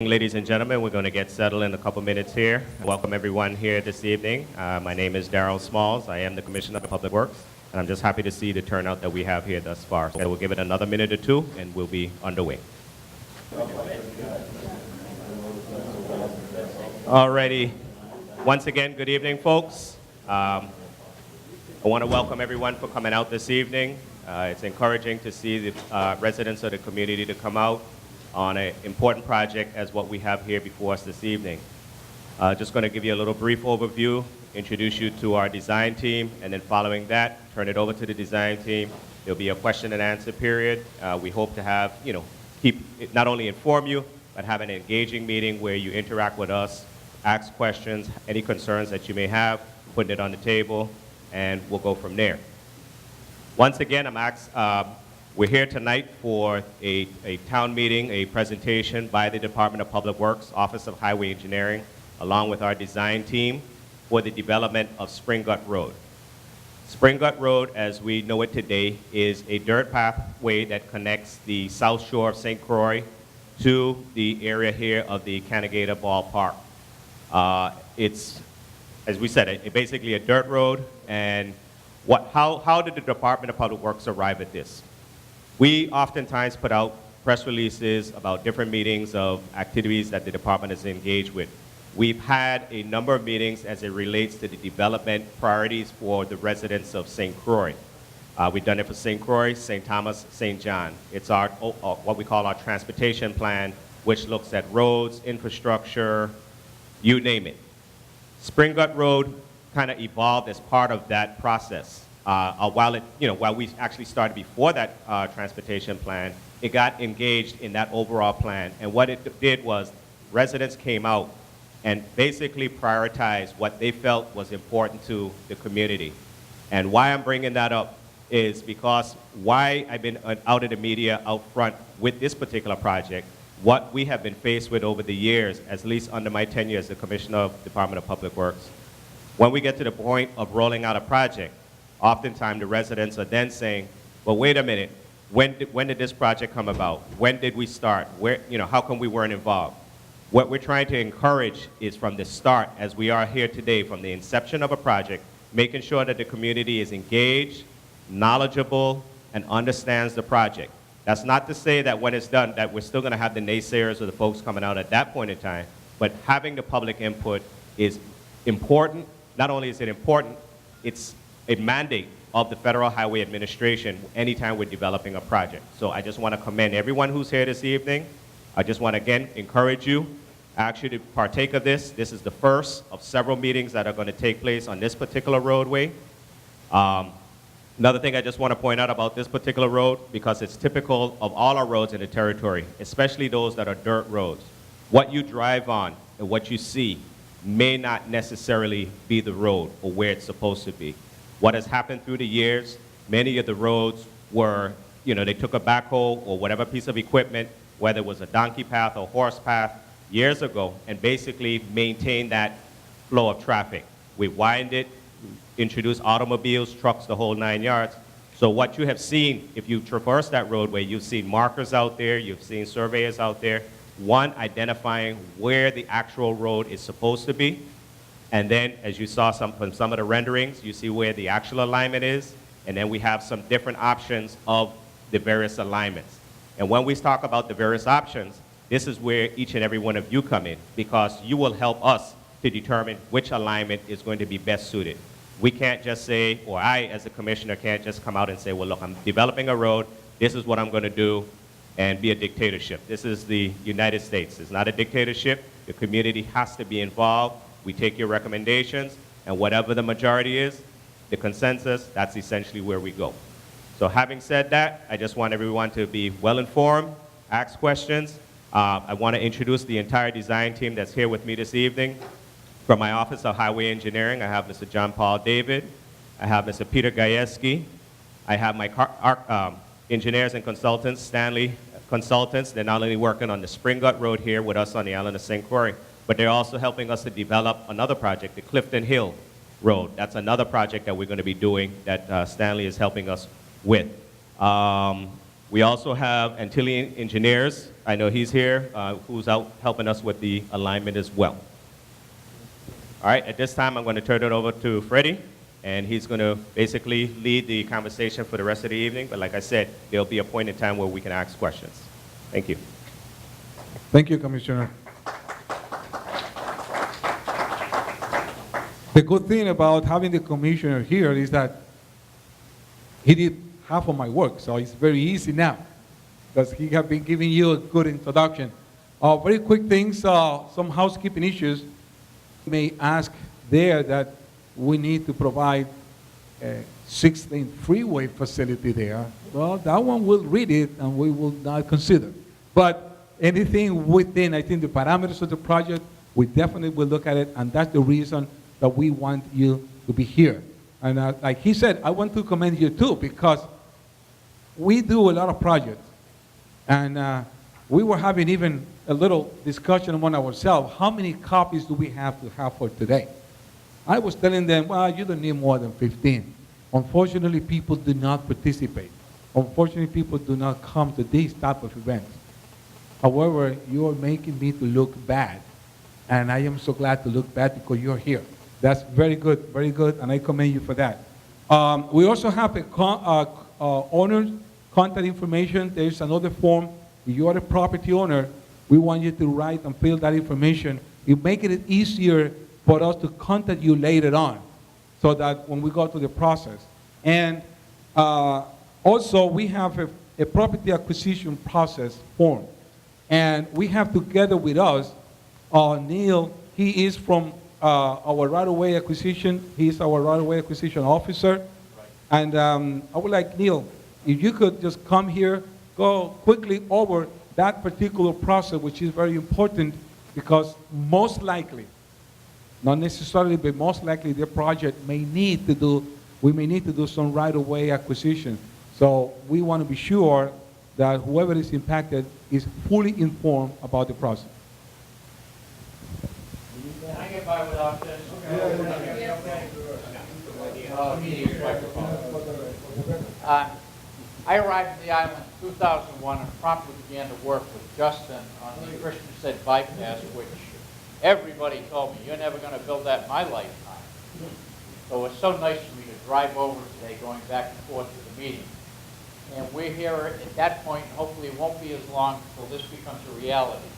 Ladies and gentlemen, we're going to get settled in a couple minutes here. Welcome everyone here this evening. My name is Darrell Smalls. I am the Commissioner of Public Works, and I'm just happy to see the turnout that we have here thus far. So we'll give it another minute or two, and we'll be underway. Alrighty. Once again, good evening, folks. I want to welcome everyone for coming out this evening. It's encouraging to see the residents of the community to come out on an important project as what we have here before us this evening. Just going to give you a little brief overview, introduce you to our design team, and then following that, turn it over to the design team. There'll be a question and answer period. We hope to have, not only inform you, but have an engaging meeting where you interact with us, ask questions, any concerns that you may have, put it on the table, and we'll go from there. Once again, we're here tonight for a town meeting, a presentation by the Department of Public Works, Office of Highway Engineering, along with our design team for the development of Spring Gut Road. Spring Gut Road, as we know it today, is a dirt pathway that connects the south shore of St. Croix to the area here of the Canagator Ballpark. It's, as we said, basically a dirt road, and how did the Department of Public Works arrive at this? We oftentimes put out press releases about different meetings of activities that the department is engaged with. We've had a number of meetings as it relates to the development priorities for the residents of St. Croix. We've done it for St. Croix, St. Thomas, St. John. It's our what we call our transportation plan, which looks at roads, infrastructure, you name it. Spring Gut Road kind of evolved as part of that process. While we actually started before that transportation plan, it got engaged in that overall plan. And what it did was residents came out and basically prioritized what they felt was important to the community. And why I'm bringing that up is because why I've been out in the media out front with this particular project, what we have been faced with over the years, at least under my tenure as the Commissioner of the Department of Public Works. When we get to the point of rolling out a project, oftentimes the residents are then saying, well, wait a minute, when did this project come about? When did we start? How come we weren't involved? What we're trying to encourage is from the start, as we are here today, from the inception of a project, making sure that the community is engaged, knowledgeable, and understands the project. That's not to say that when it's done, that we're still gonna have the naysayers or the folks coming out at that point in time, but having the public input is important. Not only is it important, it's a mandate of the Federal Highway Administration anytime we're developing a project. So I just want to commend everyone who's here this evening. I just want to again encourage you, ask you to partake of this. This is the first of several meetings that are going to take place on this particular roadway. Another thing I just want to point out about this particular road, because it's typical of all our roads in the territory, especially those that are dirt roads. What you drive on and what you see may not necessarily be the road or where it's supposed to be. What has happened through the years, many of the roads were, they took a backhoe or whatever piece of equipment, whether it was a donkey path or horse path, years ago, and basically maintained that flow of traffic. We widened it, introduced automobiles, trucks, the whole 9 yards. So what you have seen, if you traverse that roadway, you've seen markers out there, you've seen surveyors out there, one, identifying where the actual road is supposed to be. And then, as you saw from some of the renderings, you see where the actual alignment is. And then we have some different options of the various alignments. And when we talk about the various options, this is where each and every one of you come in, because you will help us to determine which alignment is going to be best suited. We can't just say, or I as a commissioner can't just come out and say, well, look, I'm developing a road, this is what I'm going to do, and be a dictatorship. This is the United States. It's not a dictatorship. The community has to be involved. We take your recommendations, and whatever the majority is, the consensus, that's essentially where we go. So having said that, I just want everyone to be well-informed, ask questions. I want to introduce the entire design team that's here with me this evening. From my Office of Highway Engineering, I have Mr. John Paul David. I have Mr. Peter Gajewski. I have my engineers and consultants, Stanley Consultants. They're not only working on the Spring Gut Road here with us on the island of St. Croix, but they're also helping us to develop another project, the Clifton Hill Road. That's another project that we're going to be doing that Stanley is helping us with. We also have Antillean Engineers. I know he's here, who's out helping us with the alignment as well. All right, at this time, I'm going to turn it over to Freddie, and he's going to basically lead the conversation for the rest of the evening. But like I said, there'll be a point in time where we can ask questions. Thank you. Thank you, Commissioner. The good thing about having the commissioner here is that he did half of my work, so it's very easy now because he has been giving you a good introduction. Very quick things, some housekeeping issues. You may ask there that we need to provide a 6-lane freeway facility there. Well, that one we'll read it and we will not consider. But anything within, I think, the parameters of the project, we definitely will look at it, and that's the reason that we want you to be here. And like he said, I want to commend you too, because we do a lot of projects. And we were having even a little discussion among ourselves. How many copies do we have to have for today? I was telling them, well, you don't need more than 15. Unfortunately, people do not participate. Unfortunately, people do not come to these type of events. However, you are making me to look bad. And I am so glad to look bad because you're here. That's very good, and I commend you for that. We also have a owner's contact information. There's another form. If you are a property owner, we want you to write and fill that information. It makes it easier for us to contact you later on, so that when we go through the process. And also, we have a property acquisition process form. And we have together with us, Neil. He is from our right-of-way acquisition. He's our right-of-way acquisition officer. Right. And I would like, Neil, if you could just come here, go quickly over that particular process, which is very important, because most likely, not necessarily, but most likely the project may need to do, we may need to do some right-of-way acquisition. So we want to be sure that whoever is impacted is fully informed about the process. Can I get by without this? I arrived at the island in 2001 and promptly began to work with Justin on the Christian bypass, which everybody told me, you're never going to build that in my lifetime. So it's so nice for me to drive over today, going back and forth to the meeting. And we're here at that point, and hopefully it won't be as long until this becomes a reality.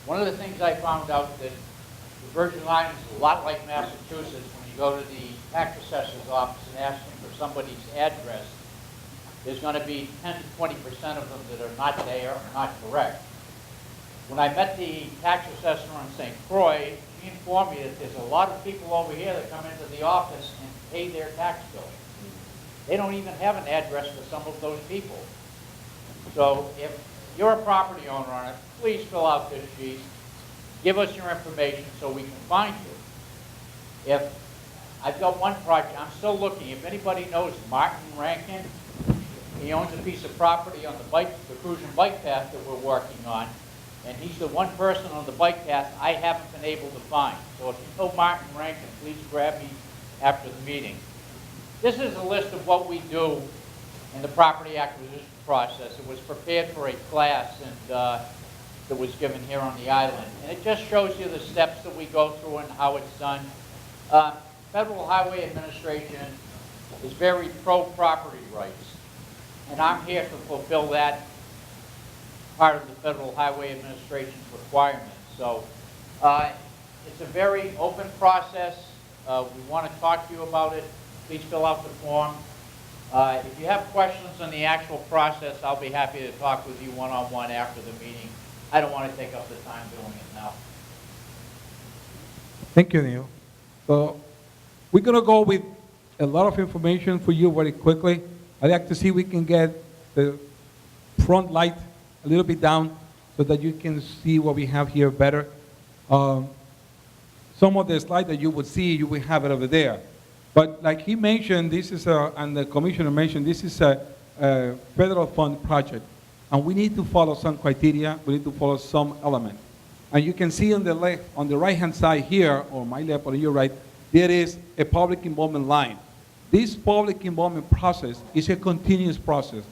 One of the things I found out that the Virgin Islands is a lot like Massachusetts. When you go to the tax assessor's office and ask them for somebody's address, there's going to be 10 to 20% of them that are not there or not correct. When I met the tax assessor on St. Croix, she informed me that there's a lot of people over here that come into the office and pay their tax bill. They don't even have an address for some of those people. So if you're a property owner on it, please fill out this sheet. Give us your information so we can find you. If I've got one project, I'm still looking. If anybody knows Martin Rankin, he owns a piece of property on the cruise and bike path that we're working on, and he's the one person on the bike path I haven't been able to find. So if you know Martin Rankin, please grab me after the meeting. This is a list of what we do in the property acquisition process. It was prepared for a class and that was given here on the island. And it just shows you the steps that we go through and how it's done. Federal Highway Administration is very pro-property rights. And I'm here to fulfill that part of the Federal Highway Administration's requirements. So it's a very open process. We want to talk to you about it. Please fill out the form. If you have questions on the actual process, I'll be happy to talk with you one-on-one after the meeting. I don't want to take up the time doing it now. Thank you, Neil. So we're going to go with a lot of information for you very quickly. I'd like to see if we can get the front light a little bit down so that you can see what we have here better. Some of the slides that you would see, you will have it over there. But like he mentioned, this is and the commissioner mentioned, this is a federal fund project. And we need to follow some criteria. We need to follow some element. And you can see on the left, on the right-hand side here, or my left or your right, there is a public involvement line. This public involvement process is a continuous process.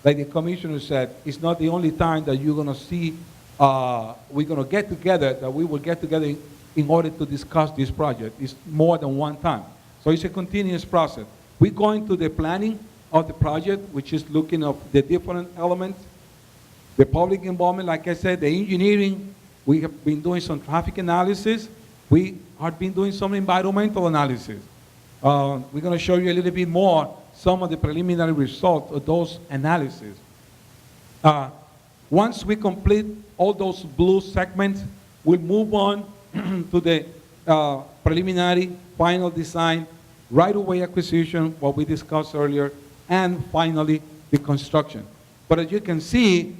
like the commissioner said, it's not the only time that you're going to see, we're going to get together, that we will get together in order to discuss this project. It's more than one time. So it's a continuous process. We go into the planning of the project, which is looking at the different elements, the public involvement, like I said, the engineering. We have been doing some traffic analysis. We have been doing some environmental analysis. We're going to show you a little bit more some of the preliminary results of those analyses. Once we complete all those blue segments, we'll move on to the preliminary final design, right-of-way acquisition, what we discussed earlier, and finally, the construction. But as you can see,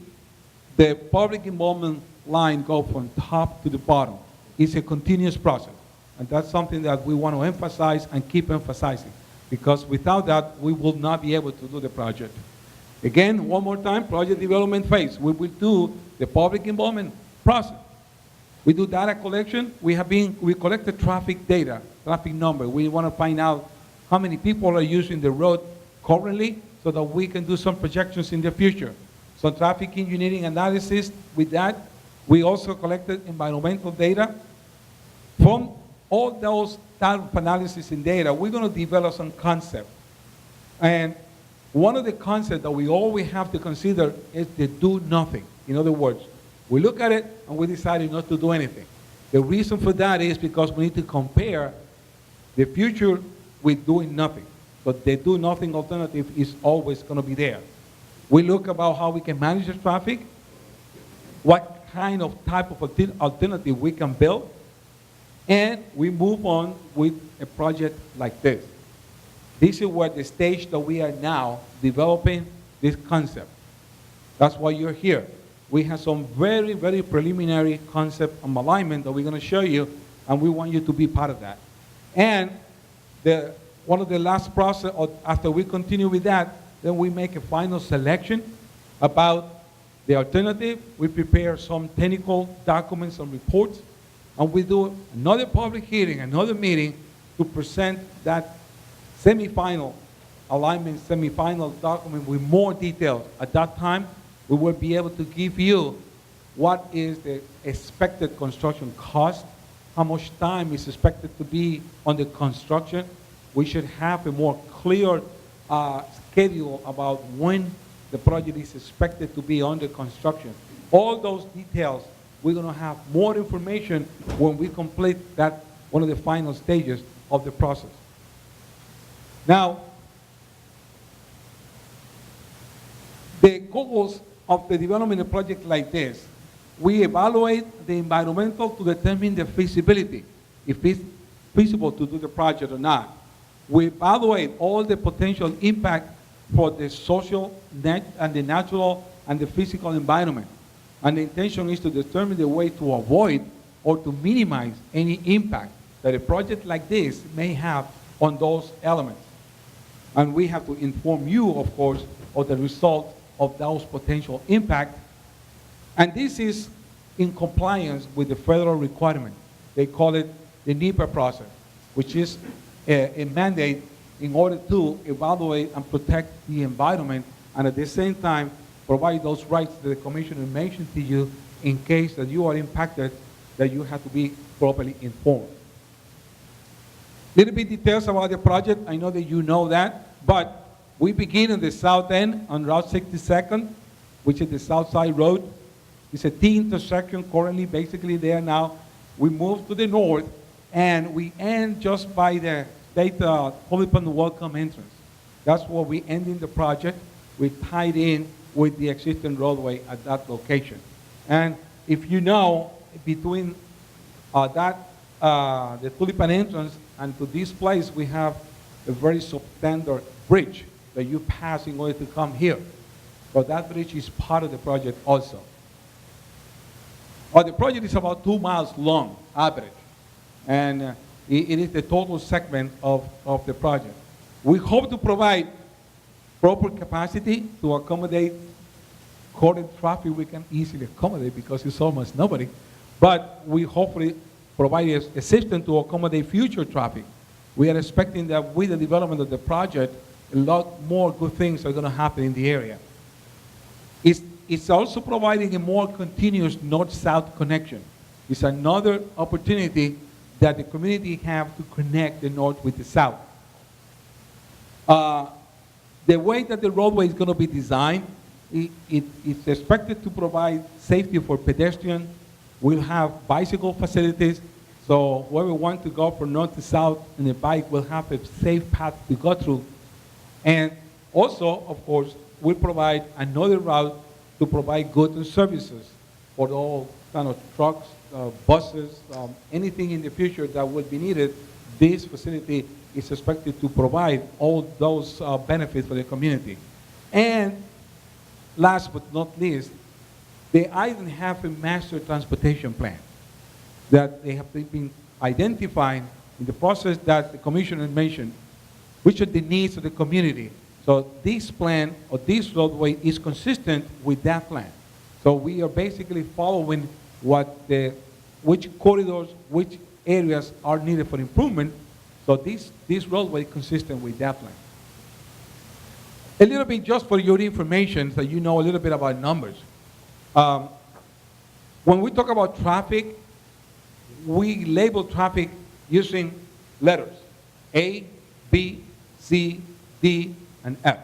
the public involvement line goes from top to the bottom. It's a continuous process. And that's something that we want to emphasize and keep emphasizing, because without that, we will not be able to do the project. Again, one more time, project development phase. We will do the public involvement process. We do data collection. We collected traffic data, traffic number. We want to find out how many people are using the road currently so that we can do some projections in the future. Some traffic engineering analysis with that. We also collected environmental data. From all those type of analysis and data, we're going to develop some concept. And one of the concepts that we always have to consider is the do nothing. In other words, we look at it and we decided not to do anything. The reason for that is because we need to compare the future with doing nothing. But the do nothing alternative is always going to be there. We look about how we can manage the traffic, what kind of type of alternative we can build, and we move on with a project like this. This is where the stage that we are now developing this concept. That's why you're here. We have some very, very preliminary concept of alignment that we're going to show you, and we want you to be part of that. And one of the last process, after we continue with that, then we make a final selection about the alternative. We prepare some technical documents and reports, and we do another public hearing, another meeting to present that semifinal alignment, semifinal document with more details. At that time, we will be able to give you what is the expected construction cost, how much time is expected to be on the construction. We should have a more clear schedule about when the project is expected to be under construction. All those details, we're going to have more information when we complete that, one of the final stages of the process. Now, the goals of the development of a project like this, we evaluate the environmental to determine the feasibility, if it's feasible to do the project or not. We evaluate all the potential impact for the social and the natural and the physical environment. And the intention is to determine the way to avoid or to minimize any impact that a project like this may have on those elements. And we have to inform you, of course, of the result of those potential impacts. And this is in compliance with the federal requirement. They call it the NEPA process, which is a mandate in order to evaluate and protect the environment, and at the same time provide those rights that the commissioner mentioned to you in case that you are impacted, that you have to be properly informed. Little bit details about the project. I know that you know that, but we begin on the south end on Route 62nd, which is the south side road. It's a T intersection currently, basically there now. We move to the north, and we end just by the state Holypan Welcome entrance. That's where we end in the project. We tied in with the existing roadway at that location. And if you know, between the Tulipan entrance and to this place, we have a very substandard bridge that you pass in order to come here. But that bridge is part of the project also. The project is about 2 miles long, average. And it is the total segment of the project. We hope to provide proper capacity to accommodate current traffic. We can easily accommodate because it's almost nobody. But we hopefully provide a system to accommodate future traffic. We are expecting that with the development of the project, a lot more good things are going to happen in the area. It's also providing a more continuous north-south connection. It's another opportunity that the community have to connect the north with the south. The way that the roadway is going to be designed, it's expected to provide safety for pedestrians. We'll have bicycle facilities, so whoever wants to go from north to south in a bike will have a safe path to go through. And also, of course, we'll provide another route to provide goods and services for all kind of trucks, buses, anything in the future that will be needed. This facility is expected to provide all those benefits for the community. And last but not least, they even have a master transportation plan that they have been identifying in the process that the commissioner mentioned, which are the needs of the community. So this plan or this roadway is consistent with that plan. So we are basically following which corridors, which areas are needed for improvement. So this roadway is consistent with that plan. A little bit just for your information, so you know a little bit about numbers. When we talk about traffic, we label traffic using letters: A, B, C, D, and F.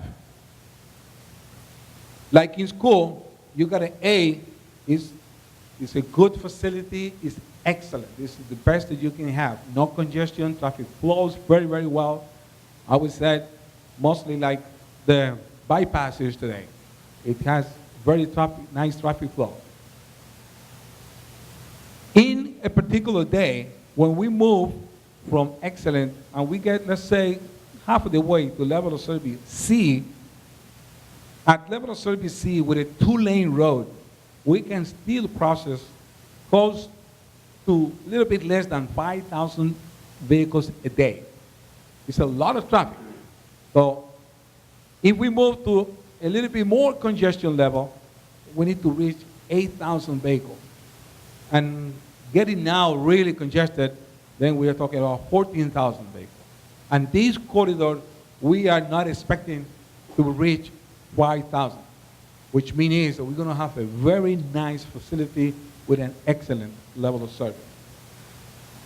Like in school, you got an A, it's a good facility, it's excellent. This is the best that you can have. No congestion, traffic flows very, very well. I would say mostly like the bypasses today. It has very nice traffic flow. In a particular day, when we move from excellent and we get, let's say, half of the way to level of service C, at level of service C with a 2-lane road, we can still process close to a little bit less than 5,000 vehicles a day. It's a lot of traffic. So if we move to a little bit more congestion level, we need to reach 8,000 vehicles. And getting now really congested, then we are talking about 14,000 vehicles. And this corridor, we are not expecting to reach 5,000, which means that we're going to have a very nice facility with an excellent level of service.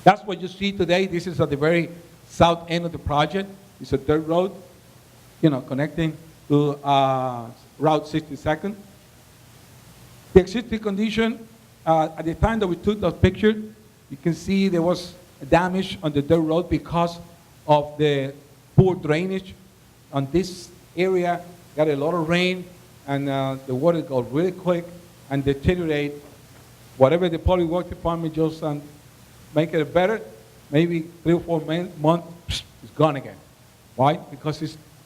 That's what you see today. This is at the very south end of the project. It's a dirt road, connecting to Route 62nd. The existing condition, at the time that we took the picture, you can see there was damage on the dirt road because of the poor drainage on this area. Got a lot of rain, and the water got really quick and deteriorate. Whatever the public works department just make it better, maybe 3 or 4 months, it's gone again. Why? Because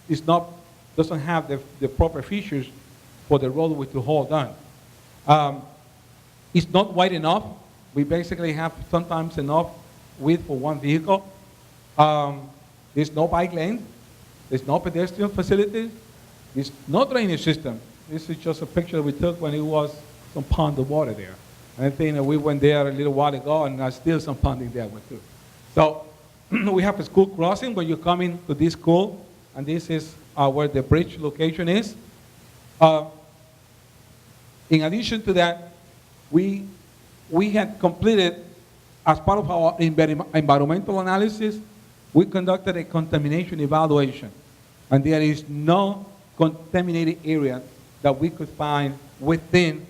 it's not, doesn't have the proper features for the roadway to hold on. It's not wide enough. We basically have sometimes enough width for one vehicle. There's no bike lane. There's no pedestrian facilities. There's no drainage system. This is just a picture we took when it was some pond of water there. And I think that we went there a little while ago, and there's still some ponding there too. So we have a school crossing when you're coming to this school, and this is where the bridge location is. In addition to that, we had completed, as part of our environmental analysis, we conducted a contamination evaluation, and there is no contaminated area that we could find within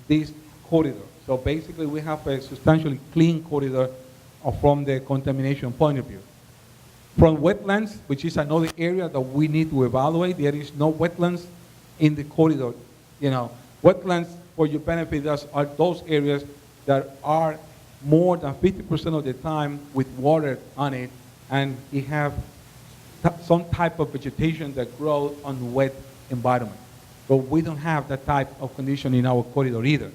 this corridor. So basically, we have a substantially clean corridor from the contamination point of view. From wetlands, which is another area that we need to evaluate, there is no wetlands in the corridor. Wetlands, for your benefit, are those areas that are more than 50% of the time with water on it, and it have some type of vegetation that grows on wet environment. But we don't have that type of condition in our corridor either.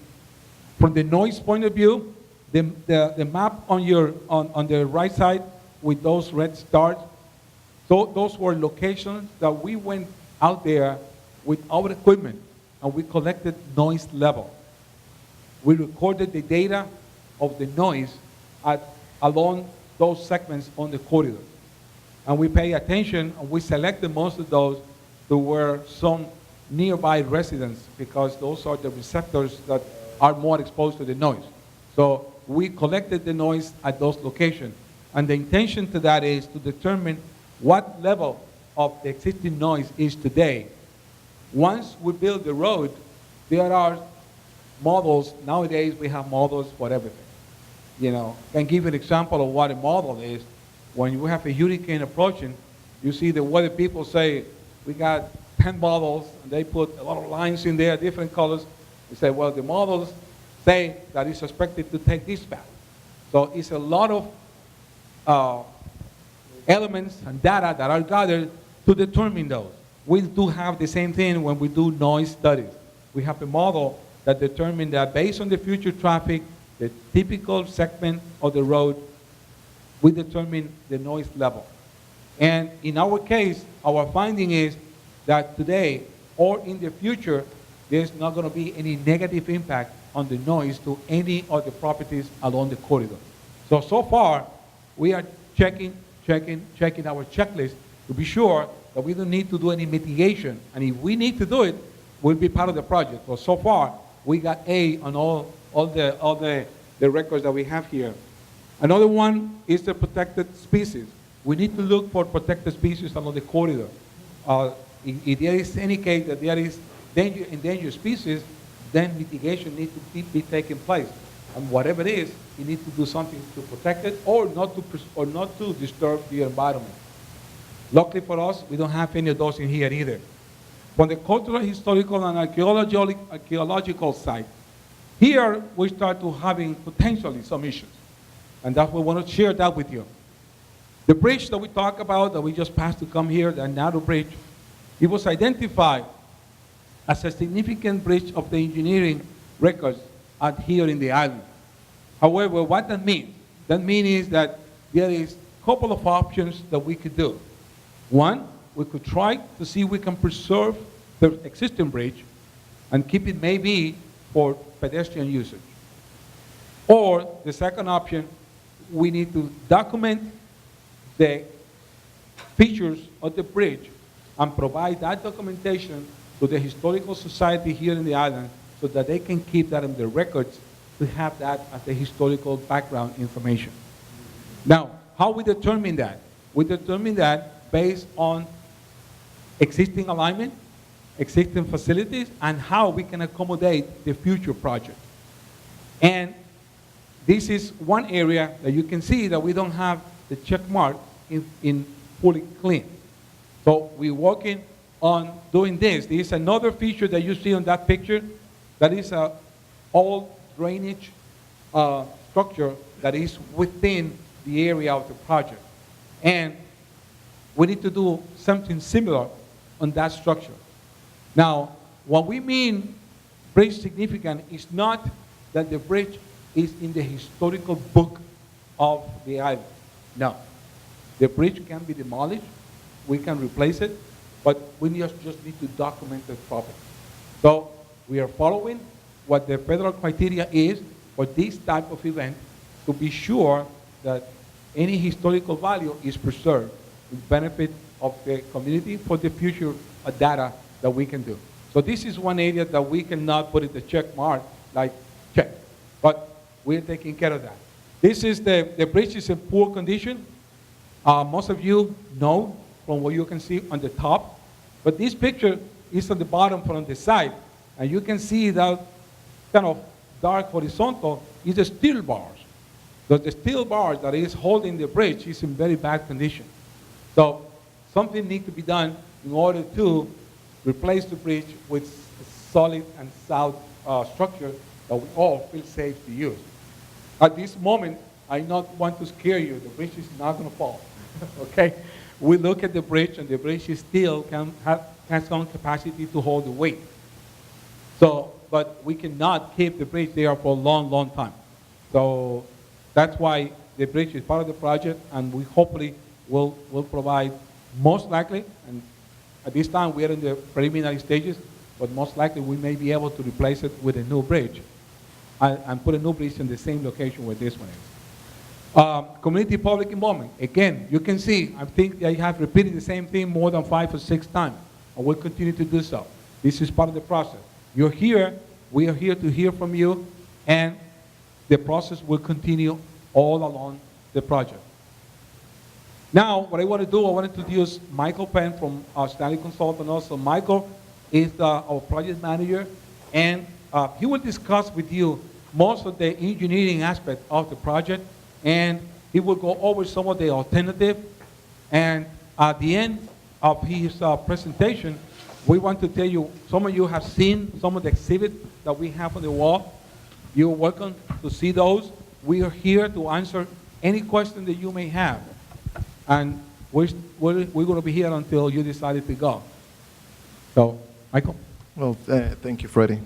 From the noise point of view, the map on the right side with those red stars, those were locations that we went out there with our equipment and we collected noise level. We recorded the data of the noise along those segments on the corridor. And we pay attention, and we selected most of those to where some nearby residents because those are the receptors that are more exposed to the noise. So we collected the noise at those locations. And the intention to that is to determine what level of the existing noise is today. Once we build the road, there are models. Nowadays, we have models for everything. You know, I can give you an example of what a model is. When you have a hurricane approaching, you see the weather people say, we got 10 models, and they put a lot of lines in there, different colors. They say, well, the models say that it's expected to take this path. So it's a lot of elements and data that are gathered to determine those. We do have the same thing when we do noise studies. We have a model that determines that based on the future traffic, the typical segment of the road, we determine the noise level. And in our case, our finding is that today or in the future, there's not going to be any negative impact on the noise to any of the properties along the corridor. So far, we are checking our checklist to be sure that we don't need to do any mitigation. And if we need to do it, we'll be part of the project. But so far, we got A on all the records that we have here. Another one is the protected species. We need to look for protected species along the corridor. If there is any case that there is endangered species, then mitigation needs to be taking place. And whatever it is, you need to do something to protect it or not to disturb the environment. Luckily for us, we don't have any of those in here either. From the cultural, historical, and archaeological side, here we start to having potentially some issues. And that's why we want to share that with you. The bridge that we talk about, that we just passed to come here, the narrow bridge, it was identified as a significant breach of the engineering records out here in the island. However, what that means? That means that there is a couple of options that we could do. One, we could try to see if we can preserve the existing bridge and keep it maybe for pedestrian usage. Or the second option, we need to document the features of the bridge and provide that documentation to the Historical Society here in the island so that they can keep that in their records to have that as the historical background information. Now, how we determine that? We determine that based on existing alignment, existing facilities, and how we can accommodate the future project. And this is one area that you can see that we don't have the check mark in fully clean. So we're working on doing this. This is another feature that you see on that picture. That is an old drainage structure that is within the area of the project. And we need to do something similar on that structure. Now, what we mean bridge significant is not that the bridge is in the historical book of the island. No. The bridge can be demolished. We can replace it. But we just need to document it properly. So we are following what the federal criteria is for this type of event to be sure that any historical value is preserved in benefit of the community for the future data that we can do. So this is one area that we cannot put in the check mark, like check. But we're taking care of that. This is the bridge is in poor condition. Most of you know from what you can see on the top. But this picture is on the bottom from the side. And you can see that kind of dark horizontal is the steel bars. So the steel bars that is holding the bridge is in very bad condition. So something needs to be done in order to replace the bridge with a solid and sound structure that we all feel safe to use. At this moment, I not want to scare you. The bridge is not going to fall. Okay? We look at the bridge, and the bridge is still has some capacity to hold the weight. So, but we cannot keep the bridge there for a long, long time. So that's why the bridge is part of the project, and we hopefully will provide most likely, and at this time we are in the preliminary stages, but most likely we may be able to replace it with a new bridge and put a new bridge in the same location where this one is. Community public involvement. Again, you can see, I think I have repeated the same thing more than 5 or 6 times, and we'll continue to do so. This is part of the process. You're here, we are here to hear from you, and the process will continue all along the project. Now, what I want to do, I want to introduce Michael Penn from Stanley Consultant also. Michael is our project manager, and he will discuss with you most of the engineering aspect of the project, and he will go over some of the alternative. And at the end of his presentation, we want to tell you, some of you have seen some of the exhibits that we have on the wall. You're welcome to see those. We are here to answer any question that you may have. And we're going to be here until you decided to go. So, Michael? Well, thank you, Freddie.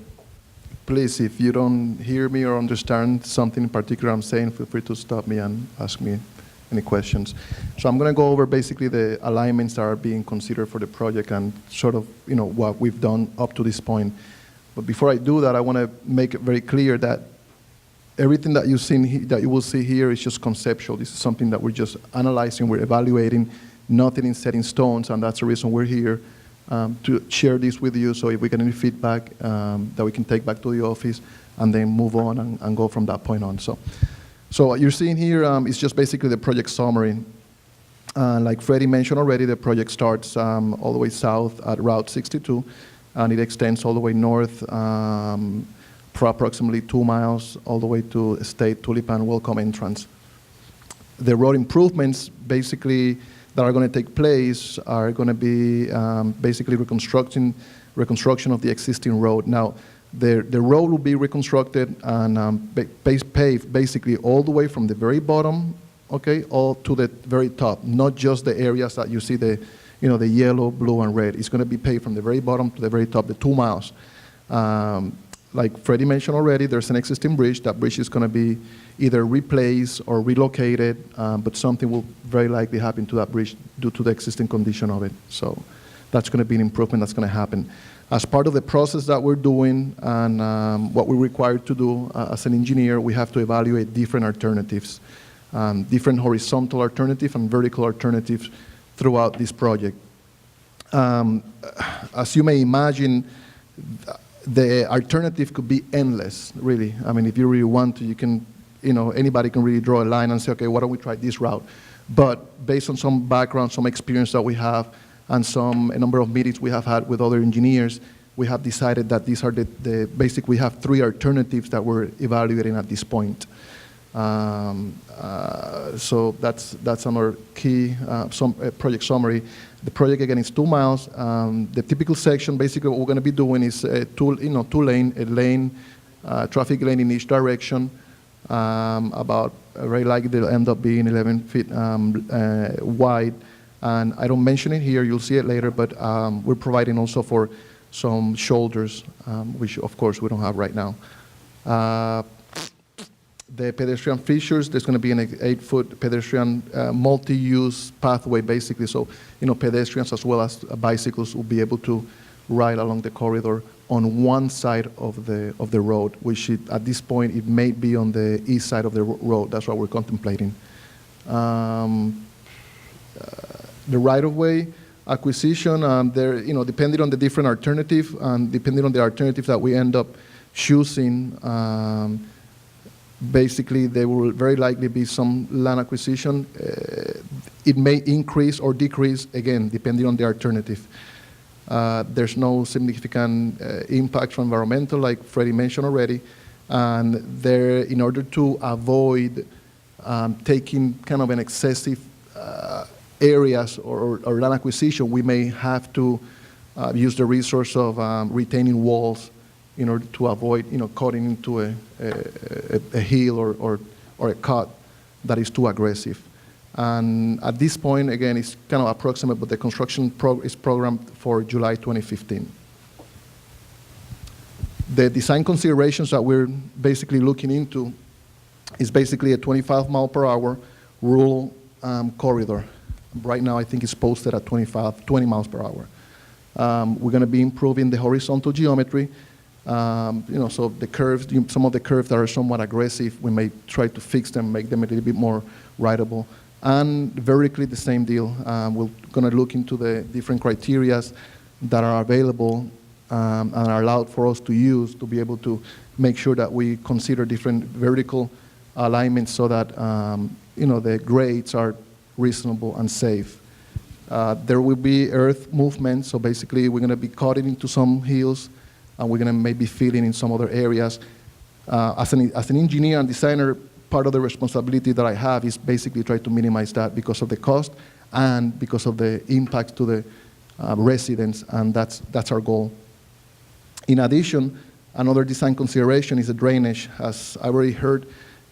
Please, if you don't hear me or understand something in particular I'm saying, feel free to stop me and ask me any questions. So I'm going to go over basically the alignments that are being considered for the project and sort of, what we've done up to this point. But before I do that, I want to make it very clear that everything that you will see here is just conceptual. This is something that we're just analyzing, we're evaluating, nothing is set in stones, and that's the reason we're here, to share this with you. So if we get any feedback that we can take back to the office and then move on and go from that point on. So what you're seeing here is just basically the project summary. Like Freddie mentioned already, the project starts all the way south at Route 62, and it extends all the way north for approximately 2 miles all the way to State Tulipan Welcome Entrance. The road improvements basically that are going to take place are going to be basically reconstruction of the existing road. Now, the road will be reconstructed and paved basically all the way from the very bottom, okay, all to the very top, not just the areas that you see the yellow, blue, and red. It's going to be paved from the very bottom to the very top, the 2 miles. Like Freddie mentioned already, there's an existing bridge. That bridge is going to be either replaced or relocated, but something will very likely happen to that bridge due to the existing condition of it. So that's going to be an improvement that's going to happen. As part of the process that we're doing and what we're required to do as an engineer, we have to evaluate different alternatives, different horizontal alternatives and vertical alternatives throughout this project. As you may imagine, the alternative could be endless, really. I mean, if you really want to, you can, anybody can really draw a line and say, okay, why don't we try this route? But based on some background, some experience that we have, and a number of meetings we have had with other engineers, we have decided that these are we have 3 alternatives that we're evaluating at this point. So that's our key project summary. The project again is 2 miles. The typical section, basically what we're going to be doing is a traffic lane in each direction. About very likely they'll end up being 11 feet wide. And I don't mention it here, you'll see it later, but we're providing also for some shoulders, which of course we don't have right now. The pedestrian features, there's going to be an 8-foot pedestrian multi-use pathway, basically. So, pedestrians as well as bicycles will be able to ride along the corridor on one side of the road, which at this point it may be on the east side of the road. That's what we're contemplating. The right-of-way acquisition, depending on the different alternative and depending on the alternative that we end up choosing, basically there will very likely be some land acquisition. It may increase or decrease, again, depending on the alternative. There's no significant impact from environmental, like Freddie mentioned already, and in order to avoid taking kind of an excessive areas or land acquisition, we may have to use the resource of retaining walls in order to avoid, cutting into a hill or a cut that is too aggressive. And at this point, again, it's kind of approximate, but the construction is programmed for July 2015. The design considerations that we're basically looking into is basically a 25 mile per hour rural corridor. Right now, I think it's posted at 20 miles per hour. We're going to be improving the horizontal geometry. So the curves, some of the curves that are somewhat aggressive, we may try to fix them, make them a little bit more rideable. And vertically, the same deal. We're going to look into the different criteria that are available and are allowed for us to use to be able to make sure that we consider different vertical alignments so that the grades are reasonable and safe. There will be earth movement, so basically we're going to be cutting into some hills and we're going to maybe filling in some other areas. As an engineer and designer, part of the responsibility that I have is basically try to minimize that because of the cost and because of the impact to the residents, and that's our goal. In addition, another design consideration is the drainage. As I already heard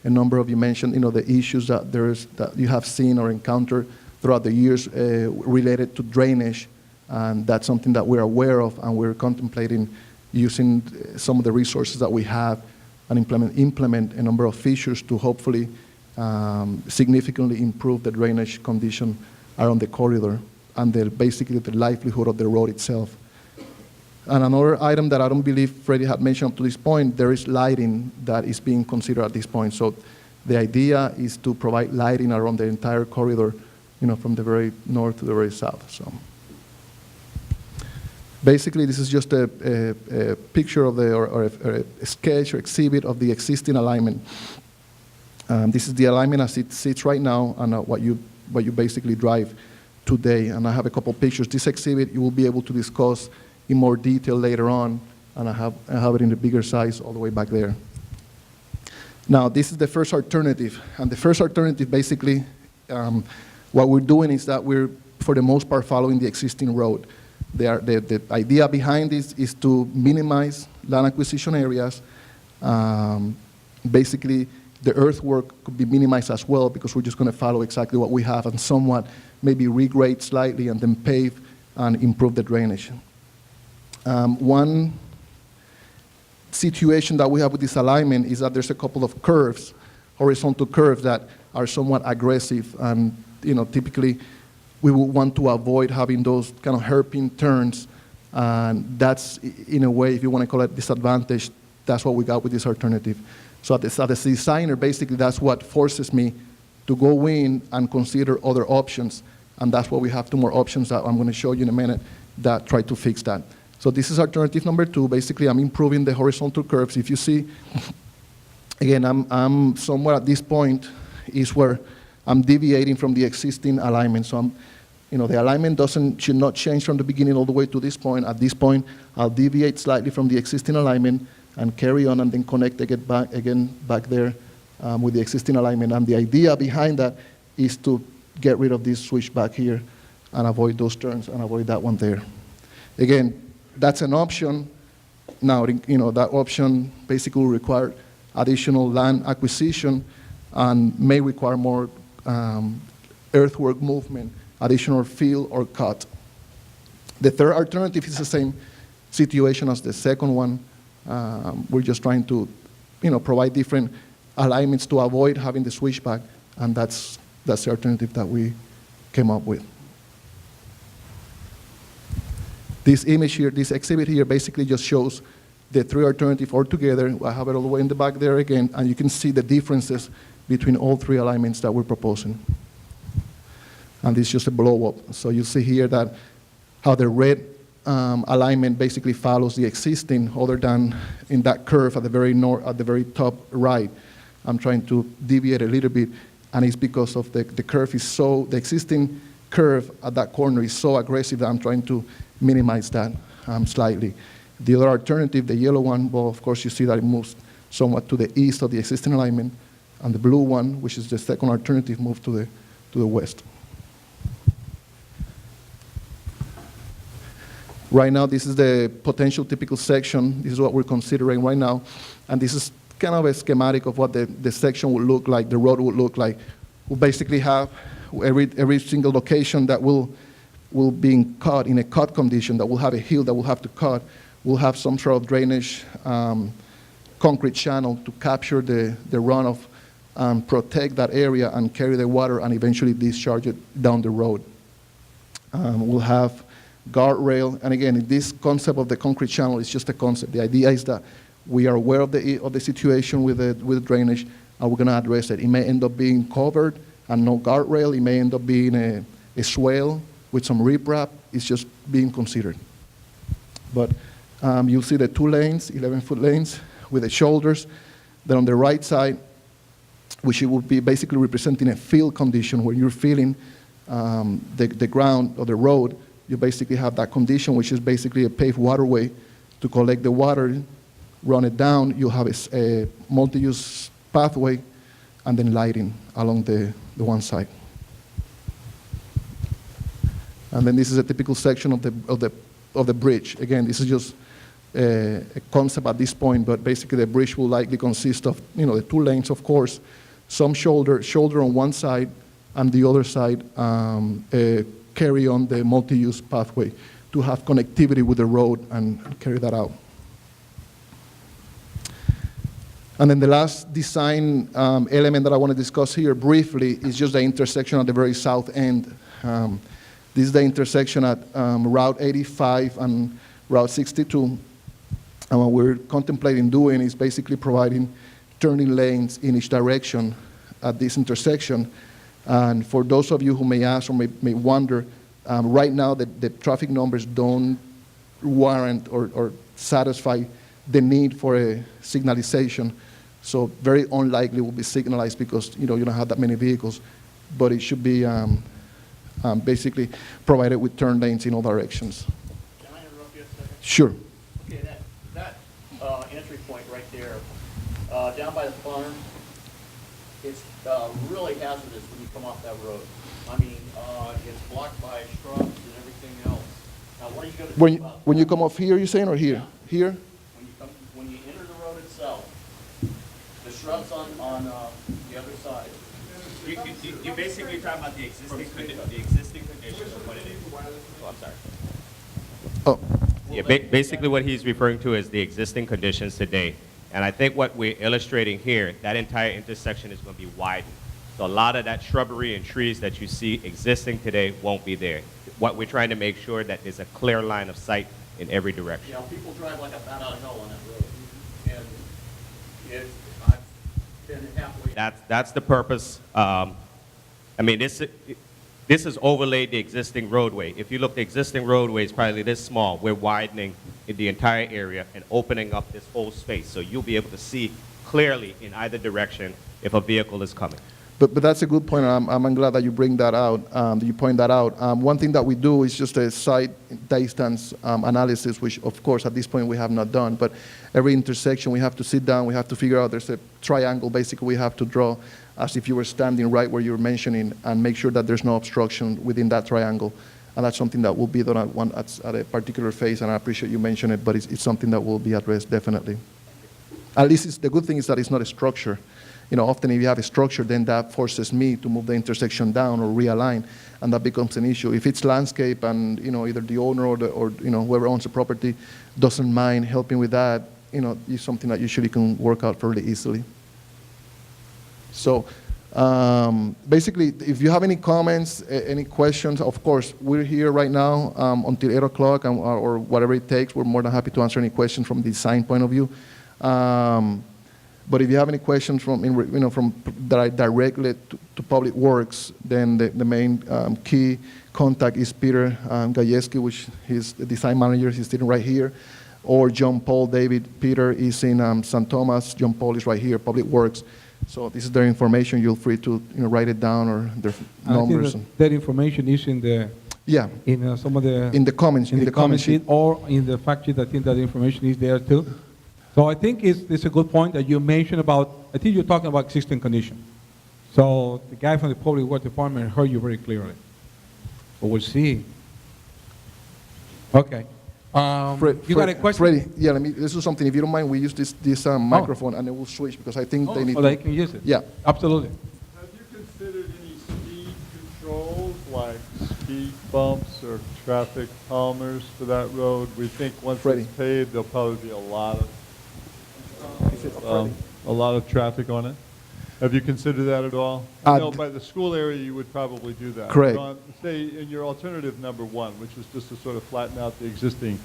a number of you mention, the issues that you have seen or encountered throughout the years related to drainage, and that's something that we're aware of, and we're contemplating using some of the resources that we have and implement a number of features to hopefully significantly improve the drainage condition around the corridor and basically the livelihood of the road itself. And another item that I don't believe Freddie had mentioned up to this point, there is lighting that is being considered at this point. So the idea is to provide lighting around the entire corridor, from the very north to the very south. So basically, this is just a picture of or a sketch or exhibit of the existing alignment. This is the alignment as it sits right now and what you basically drive today. And I have a couple pictures. This exhibit you will be able to discuss in more detail later on, and I have it in the bigger size all the way back there. Now, this is the first alternative, and the first alternative basically, what we're doing is that we're, for the most part, following the existing road. The idea behind this is to minimize land acquisition areas. Basically, the earthwork could be minimized as well because we're just going to follow exactly what we have and somewhat maybe regrade slightly and then pave and improve the drainage. One situation that we have with this alignment is that there's a couple of curves, horizontal curves that are somewhat aggressive, and typically we would want to avoid having those kind of hairpin turns, and that's, in a way, if you want to call it disadvantage, that's what we got with this alternative. So as a designer, basically that's what forces me to go in and consider other options, and that's why we have two more options that I'm going to show you in a minute that try to fix that. So this is alternative number 2. Basically, I'm improving the horizontal curves. If you see, again, I'm somewhere at this point is where I'm deviating from the existing alignment. So the alignment should not change from the beginning all the way to this point. At this point, I'll deviate slightly from the existing alignment and carry on and then connect again back there with the existing alignment. And the idea behind that is to get rid of this switch back here and avoid those turns and avoid that one there. Again, that's an option. Now, that option basically will require additional land acquisition and may require more earthwork movement, additional fill or cut. The third alternative is the same situation as the second one. We're just trying to, provide different alignments to avoid having the switchback, and that's the alternative that we came up with. This image here, this exhibit here, basically just shows the three alternatives all together. I have it all the way in the back there again, and you can see the differences between all three alignments that we're proposing. And this is just a blow-up. So you see here that how the red alignment basically follows the existing, other than in that curve at the very top right. I'm trying to deviate a little bit, and it's because of the curve is the existing curve at that corner is so aggressive that I'm trying to minimize that slightly. The other alternative, the yellow one, well, of course, you see that it moves somewhat to the east of the existing alignment, and the blue one, which is the second alternative, moves to the west. Right now, this is the potential typical section. This is what we're considering right now, and this is kind of a schematic of what the section would look like, the road would look like. We'll basically have every single location that will be cut in a cut condition, that will have a hill that will have to cut, will have some sort of drainage concrete channel to capture the runoff, protect that area and carry the water and eventually discharge it down the road. We'll have guardrail, and again, this concept of the concrete channel is just a concept. The idea is that we are aware of the situation with the drainage, and we're going to address it. It may end up being covered and no guardrail. It may end up being a swale with some riprap. It's just being considered. But You'll see the 2 lanes, 11-foot lanes with the shoulders. Then on the right side, which it would be basically representing a field condition where you're feeling the ground or the road, you basically have that condition, which is basically a paved waterway to collect the water, run it down. You have a multi-use pathway, and then lighting along the one side. And then this is a typical section of the bridge. Again, this is just a concept at this point, but basically the bridge will likely consist of, the 2 lanes, of course, some shoulder on one side, and the other side carry on the multi-use pathway to have connectivity with the road and carry that out. And then the last design element that I want to discuss here briefly is just the intersection at the very south end. This is the intersection at Route 85 and Route 62. And what we're contemplating doing is basically providing turning lanes in each direction at this intersection. And for those of you who may ask or may wonder, right now the traffic numbers don't warrant or satisfy the need for a signalization. So very unlikely will be signalized because you don't have that many vehicles, but it should be basically provided with turn lanes in all directions. Can I interrupt you a second? Sure. Okay, that entry point right there, down by the farm, it's really hazardous when you come off that road. I mean, it's blocked by shrubs and everything else. Now, what are you going to do about When that? you come off here, you're saying, or here? Yeah. Here? When you enter the road itself, the shrubs on the other side. You're basically talking about the existing conditions of what it is. Oh, I'm sorry. Oh, Yeah, basically what he's referring to is the existing conditions today. And I think what we're illustrating here, that entire intersection is going to be widened. So a lot of that shrubbery and trees that you see existing today won't be there. What we're trying to make sure that there's a clear line of sight in every direction. You know, people drive like a bat out of hell on that road. And I've been halfway. That's the purpose. I mean, this is overlaid the existing roadway. If you look, the existing roadway is probably this small. We're widening in the entire area and opening up this whole space. So you'll be able to see clearly in either direction if a vehicle is coming. But that's a good point. I'm glad that you bring that out, that you point that out. One thing that we do is just a site distance analysis, which of course at this point we have not done. But every intersection we have to sit down, we have to figure out there's a triangle basically we have to draw as if you were standing right where you were mentioning and make sure that there's no obstruction within that triangle. And that's something that will be done at a particular phase, and I appreciate you mentioning it, but it's something that will be addressed definitely. At least the good thing is that it's not a structure. Often if you have a structure, then that forces me to move the intersection down or realign, and that becomes an issue. If it's landscape and, either the owner or whoever owns the property doesn't mind helping with that, it's something that usually can work out fairly easily. So basically, if you have any comments, any questions, of course, we're here right now until 8 o'clock or whatever it takes. We're more than happy to answer any questions from the design point of view. But if you have any questions from that are directly to Public Works, then the main key contact is Peter Gajewski, which is the design manager. He's sitting right here. Or John Paul David. Peter is in St. Thomas. John Paul is right here, Public Works. So this is their information. You're free to write it down or their numbers. I think that information is in the some of the in the comments in the comment sheet or in the fact sheet. I think that information is there too. So I think it's a good point that you mentioned about. I think you're talking about existing condition. So the guy from the Public Works Department heard you very clearly. But we'll see. Okay. You got a question? Freddie, yeah, let's do something. If you don't mind, we use this microphone and then we'll switch because I think they need they can use it. Yeah. Absolutely. Have you considered any speed controls, like speed bumps or traffic calmers for that road? We think once Freddie. it's paved, there'll probably be a lot of traffic on it. Have you considered that at all? By the school area, you would probably do that. Correct. Say in your alternative number one, which is just to sort of flatten out the existing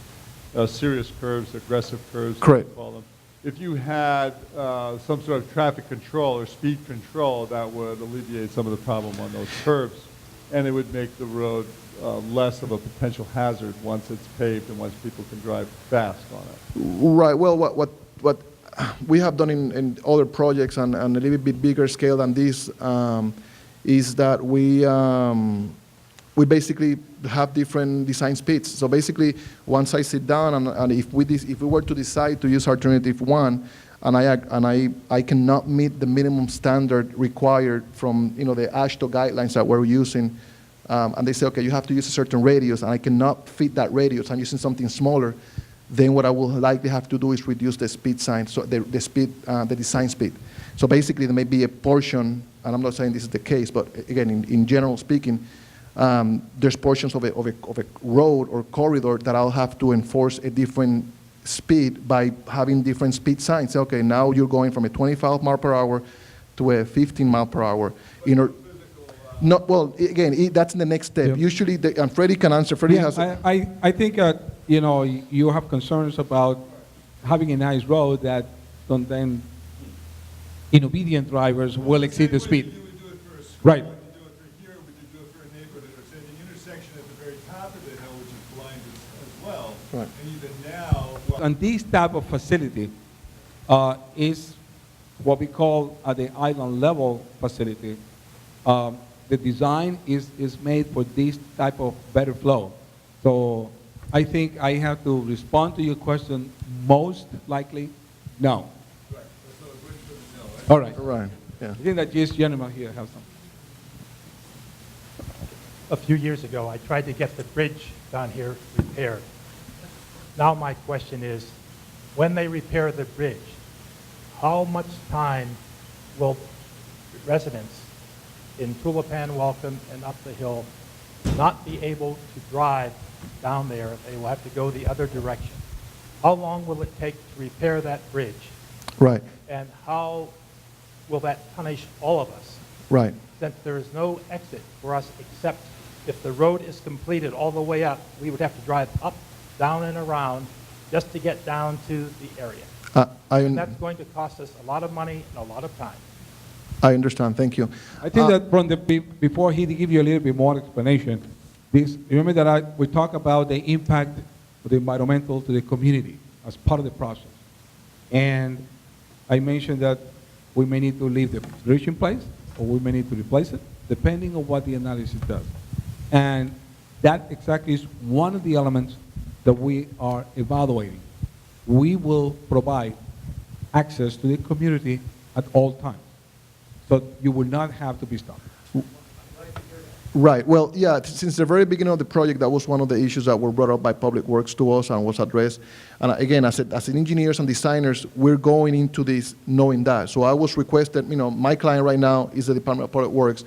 serious curves, aggressive curves, Correct. as we call them. If you had some sort of traffic control or speed control, that would alleviate some of the problem on those curves. and it would make the road less of a potential hazard once it's paved and once people can drive fast on it. Right. Well, what we have done in other projects and a little bit bigger scale than this is that we basically have different design speeds. So basically, once I sit down and if we were to decide to use alternative one, and I cannot meet the minimum standard required from the AASHTO guidelines that we're using, and they say, okay, you have to use a certain radius, and I cannot fit that radius. I'm using something smaller. Then what I will likely have to do is reduce the speed sign, so the design speed. So basically, there may be a portion, and I'm not saying this is the case, but again, in general speaking, there's portions of a road or corridor that I'll have to enforce a different speed by having different speed signs. Okay, now you're going from a 25 mile per hour to a 15 mile per hour. Well, again, that's the next step. Yep. Usually, and Freddie can answer. Freddie has. I think you have concerns about having a nice road that then inobedient drivers will exceed the speed. You would do it for a school, Right. we could do it for here, we could do it for a neighborhood, or say the intersection at the very top of the hill, which is blind as well. Right. And even now, And this type of facility is what we call at the island level facility. The design is made for this type of better flow. So I think I have to respond to your question, most likely, no. right, so a bridge for the mill, right? All right. Right. Yeah. I think that this gentleman here has some. A few years ago, I tried to get the bridge down here repaired. Now my question is, when they repair the bridge, how much time will residents in Tulipan, Welcome, and up the hill not be able to drive down there? They will have to go the other direction. How long will it take to repair that bridge? Right. And how will that punish all of us? Right. Since there is no exit for us except if the road is completed all the way up, we would have to drive up, down, and around just to get down to the area. And that's going to cost us a lot of money and a lot of time. I understand. Thank you. I think that from before he give you a little bit more explanation, remember that we talk about the impact of the environmental to the community as part of the process. And I mentioned that we may need to leave the bridge in place or we may need to replace it, depending on what the analysis does. And that exactly is one of the elements that we are evaluating. We will provide access to the community at all times. So you will not have to be stopped. Right. Well, yeah, since the very beginning of the project, that was one of the issues that were brought up by Public Works to us and was addressed. And again, as engineers and designers, we're going into this knowing that. So I was requested, my client right now is the Department of Public Works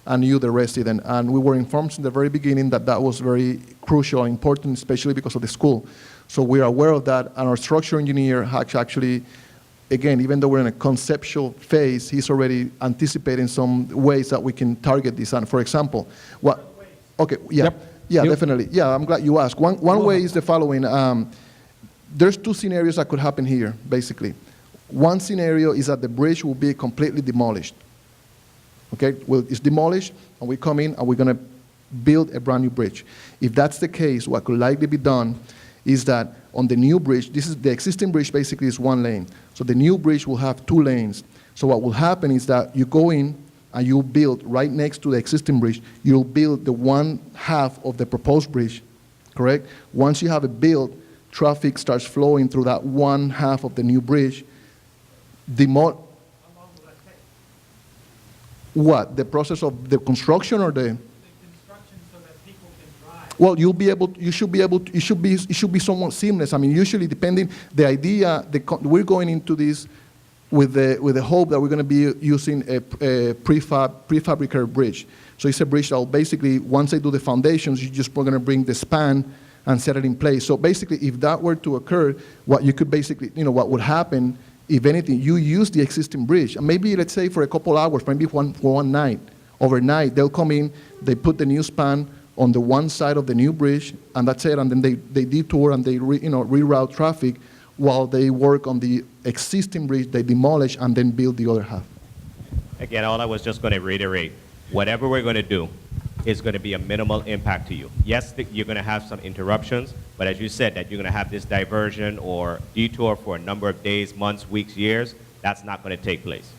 and you, the resident. And we were informed from the very beginning that that was very crucial and important, especially because of the school. So we're aware of that. And our structural engineer has actually, again, even though we're in a conceptual phase, he's already anticipating some ways that we can target this. And for example, okay, yeah, Yep. yeah, definitely. Yeah, I'm glad you asked. One way is the following. There's two scenarios that could happen here, basically. One scenario is that the bridge will be completely demolished. Okay, well, it's demolished, and we come in, and we're going to build a brand new bridge. If that's the case, what could likely be done is that on the new bridge, the existing bridge basically is one lane. So the new bridge will have two lanes. So what will happen is that you go in and you build right next to the existing bridge, you'll build the one half of the proposed bridge, correct? Once you have it built, traffic starts flowing through that one half of the new bridge. How long will that take? What? The process of the construction or the? Well, it should be somewhat seamless. I mean, usually depending, the idea, we're going into this with the hope that we're going to be using a prefabricated bridge. So it's a bridge that will basically, once they do the foundations, you're just going to bring the span and set it in place. So basically, if that were to occur, what you could basically, what would happen, if anything, you use the existing bridge. And maybe, let's say, for a couple hours, maybe for one night, overnight, they'll come in, they put the new span on the one side of the new bridge, and that's it, and then they detour and they reroute traffic while they work on the existing bridge, they demolish and then build the other half. Again, all I was just going to reiterate, whatever we're going to do, is going to be a minimal impact to you. Yes, you're going to have some interruptions, but as you said, that you're going to have this diversion or detour for a number of days, months, weeks, years, that's not going to take place.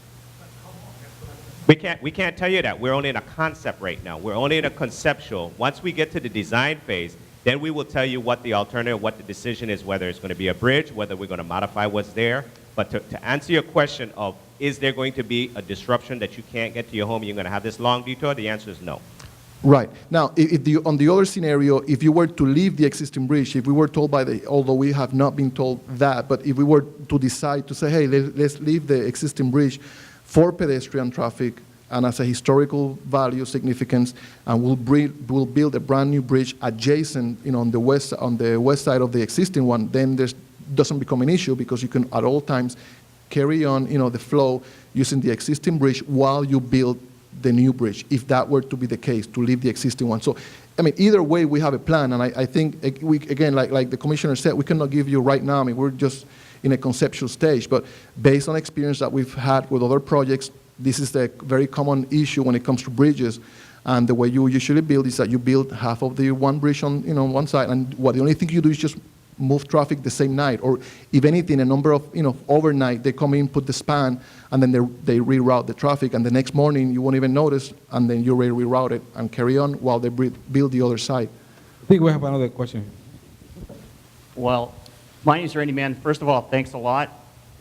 We can't tell you that. We're only in a concept right now. We're only in a conceptual. Once we get to the design phase, then we will tell you what the alternative, what the decision is, whether it's going to be a bridge, whether we're going to modify what's there. But to answer your question of, is there going to be a disruption that you can't get to your home and you're going to have this long detour, the answer is no. Right. Now, on the other scenario, if you were to leave the existing bridge, if we were told although we have not been told that, but if we were to decide to say, hey, let's leave the existing bridge for pedestrian traffic and as a historical value significance, and we'll build a brand new bridge adjacent, on the west side of the existing one, then there doesn't become an issue because you can at all times carry on, the flow using the existing bridge while you build the new bridge, if that were to be the case, to leave the existing one. So, I mean, either way, we have a plan, and I think, again, like the commissioner said, we cannot give you right now, I mean, we're just in a conceptual stage, but based on experience that we've had with other projects, this is a very common issue when it comes to bridges, and the way you usually build is that you build half of the one bridge on, one side, and the only thing you do is just move traffic the same night, or if anything, a number of, overnight, they come in, put the span, and then they reroute the traffic, and the next morning you won't even notice, and then you reroute it and carry on while they build the other side. I think we have another question. Well, my name is Randy Mann. First of all, thanks a lot.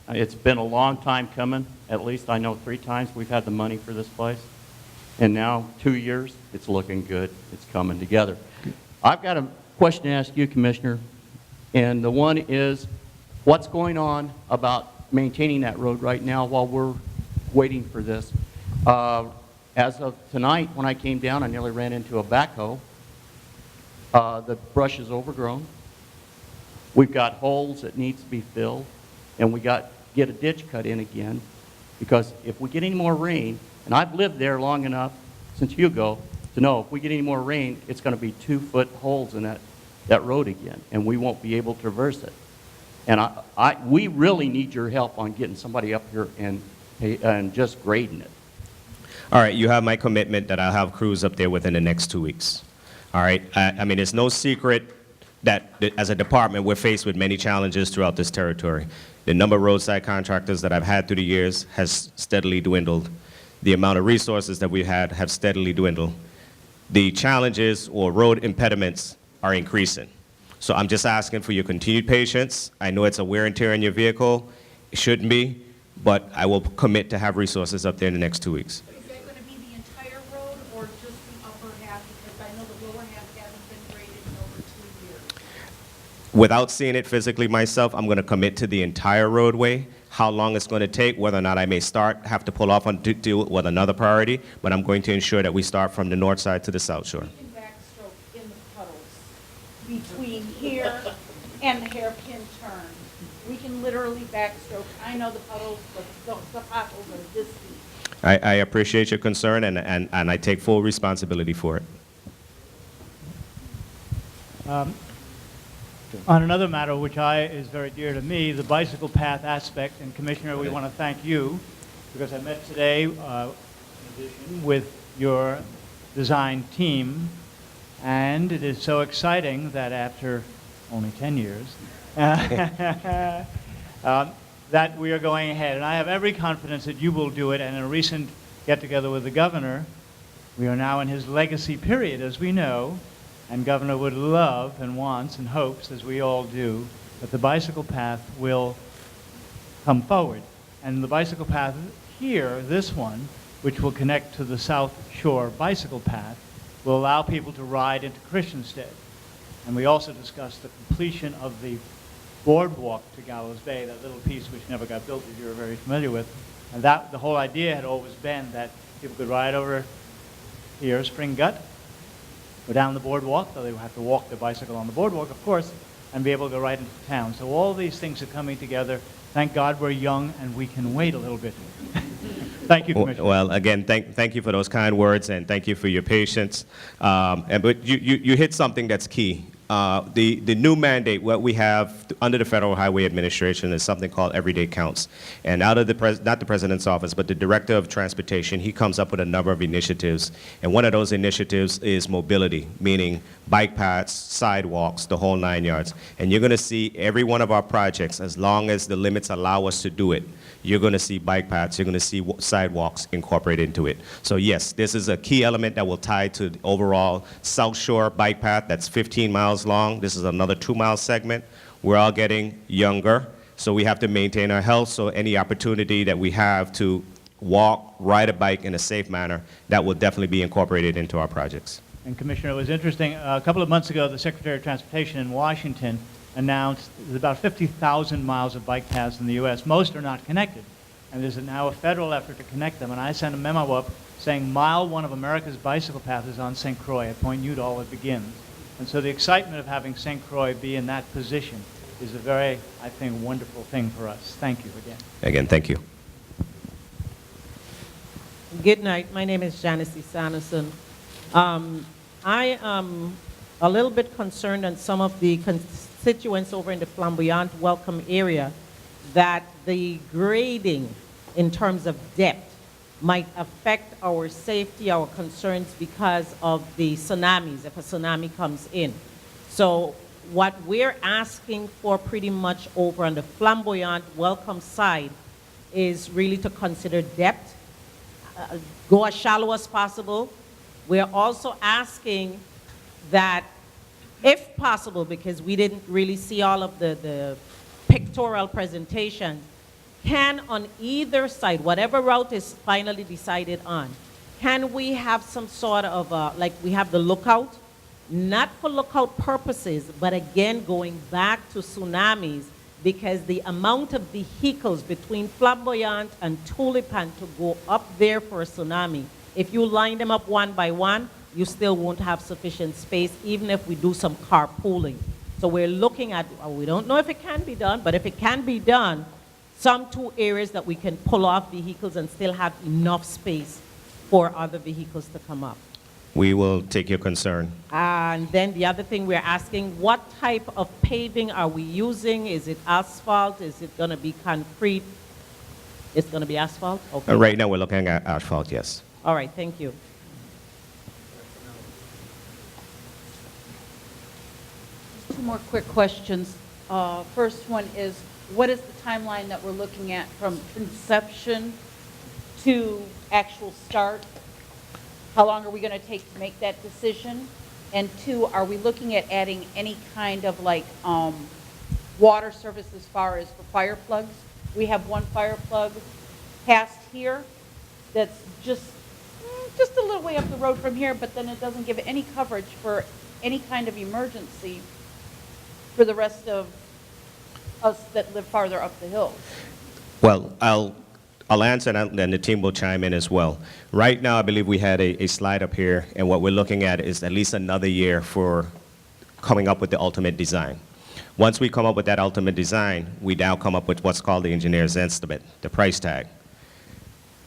It's been a long time coming. At least I know 3 times we've had the money for this place. And now 2 years, it's looking good. It's coming together. I've got a question to ask you, Commissioner. And the one is, what's going on about maintaining that road right now while we're waiting for this? As of tonight, when I came down, I nearly ran into a backhoe. The brush is overgrown. We've got holes that needs to be filled, and we got to get a ditch cut in again, because if we get any more rain, and I've lived there long enough since Hugo to know if we get any more rain, it's going to be 2-foot holes in that road again, and we won't be able to traverse it. And we really need your help on getting somebody up here and just grading it. All right, you have my commitment that I'll have crews up there within the next 2 weeks. All right, I mean, it's no secret that as a department, we're faced with many challenges throughout this territory. The number of roadside contractors that I've had through the years has steadily dwindled. The amount of resources that we've had have steadily dwindled. The challenges or road impediments are increasing. So I'm just asking for your continued patience. I know it's a wear and tear on your vehicle. It shouldn't be, but I will commit to have resources up there in the next 2 weeks. Is that going to be the entire road or just the upper half? Because I know the lower half hasn't been graded in over 2 years. Without seeing it physically myself, I'm going to commit to the entire roadway. How long it's going to take, whether or not I may have to pull off on to deal with another priority, but I'm going to ensure that we start from the north side to the south shore. We can backstroke in the puddles between here and the hairpin turn. We can literally backstroke. I know the puddles, but the potholes are this deep. I appreciate your concern, and I take full responsibility for it. On another matter which is very dear to me, the bicycle path aspect, and Commissioner, we want to thank you, because I met today, in addition, with your design team, and it is so exciting that after only 10 years, that we are going ahead. And I have every confidence that you will do it, and in a recent get-together with the governor, we are now in his legacy period, as we know, and Governor would love and wants and hopes, as we all do, that the bicycle path will come forward. And the bicycle path here, this one, which will connect to the South Shore bicycle path, will allow people to ride into Christiansted. And we also discussed the completion of the boardwalk to Gallows Bay, that little piece which never got built, as you're very familiar with. And that the whole idea had always been that people could ride over here, Spring Gut, go down the boardwalk, though they would have to walk their bicycle on the boardwalk, of course, and be able to go right into town. So all these things are coming together. Thank God we're young and we can wait a little bit. Thank you, Commissioner. Well, again, thank you for those kind words, and thank you for your patience. But you hit something that's key. The new mandate, what we have under the Federal Highway Administration is something called Everyday Counts. And out of not the President's office, but the Director of Transportation, he comes up with a number of initiatives. And one of those initiatives is mobility, meaning bike paths, sidewalks, the whole 9 yards. And you're going to see every one of our projects, as long as the limits allow us to do it, you're going to see bike paths, you're going to see sidewalks incorporated into it. So yes, this is a key element that will tie to the overall South Shore bike path that's 15 miles long. This is another 2-mile segment. We're all getting younger, so we have to maintain our health, so any opportunity that we have to walk, ride a bike in a safe manner, that will definitely be incorporated into our projects. And Commissioner, it was interesting, a couple of months ago, the Secretary of Transportation in Washington announced there's about 50,000 miles of bike paths in the U.S. Most are not connected. And there's now a federal effort to connect them. And I sent a memo up saying mile 1 of America's bicycle path is on St. Croix, at Point Udall it begins. And so the excitement of having St. Croix be in that position is a very, I think, wonderful thing for us. Thank you again. Again, thank you. Good night. My name is Janice Sanderson. I am a little bit concerned on some of the constituents over in the Flamboyant Welcome area that the grading in terms of depth might affect our safety, our concerns because of the tsunamis, if a tsunami comes in. So what we're asking for pretty much over on the Flamboyant Welcome side is really to consider depth, go as shallow as possible. We're also asking that, if possible, because we didn't really see all of the pictorial presentation, can on either side, whatever route is finally decided on, can we have some sort of, like we have the lookout, not for lookout purposes, but again, going back to tsunamis, because the amount of vehicles between Flamboyant and Tulipan to go up there for a tsunami, if you line them up one by one, you still won't have sufficient space, even if we do some carpooling. So we're looking at, we don't know if it can be done, but if it can be done, some 2 areas that we can pull off vehicles and still have enough space for other vehicles to come up. We will take your concern. And then the other thing we're asking, what type of paving are we using? Is it asphalt? Is it going to be concrete? It's going to be asphalt? Okay. Right now, we're looking at asphalt, yes. All right, thank you. Two more quick questions. First one is, what is the timeline that we're looking at from conception to actual start? How long are we going to take to make that decision? And 2, are we looking at adding any kind of like water service as far as for fire plugs? We have one fire plug past here that's just a little way up the road from here, but then it doesn't give any coverage for any kind of emergency for the rest of us that live farther up the hill. Well, I'll answer and then the team will chime in as well. Right now, I believe we had a slide up here, and what we're looking at is at least another year for coming up with the ultimate design. Once we come up with that ultimate design, we now come up with what's called the engineer's estimate, the price tag.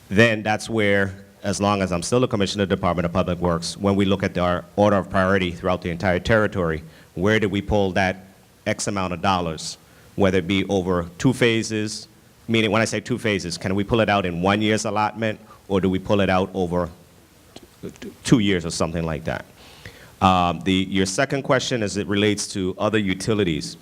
Then that's where, as long as I'm still the Commissioner of the Department of Public Works, when we look at our order of priority throughout the entire territory, where do we pull that X amount of dollars, whether it be over 2 phases, meaning when I say 2 phases, can we pull it out in 1 year's allotment, or do we pull it out over 2 years or something like that? Your second question as it relates to other utilities,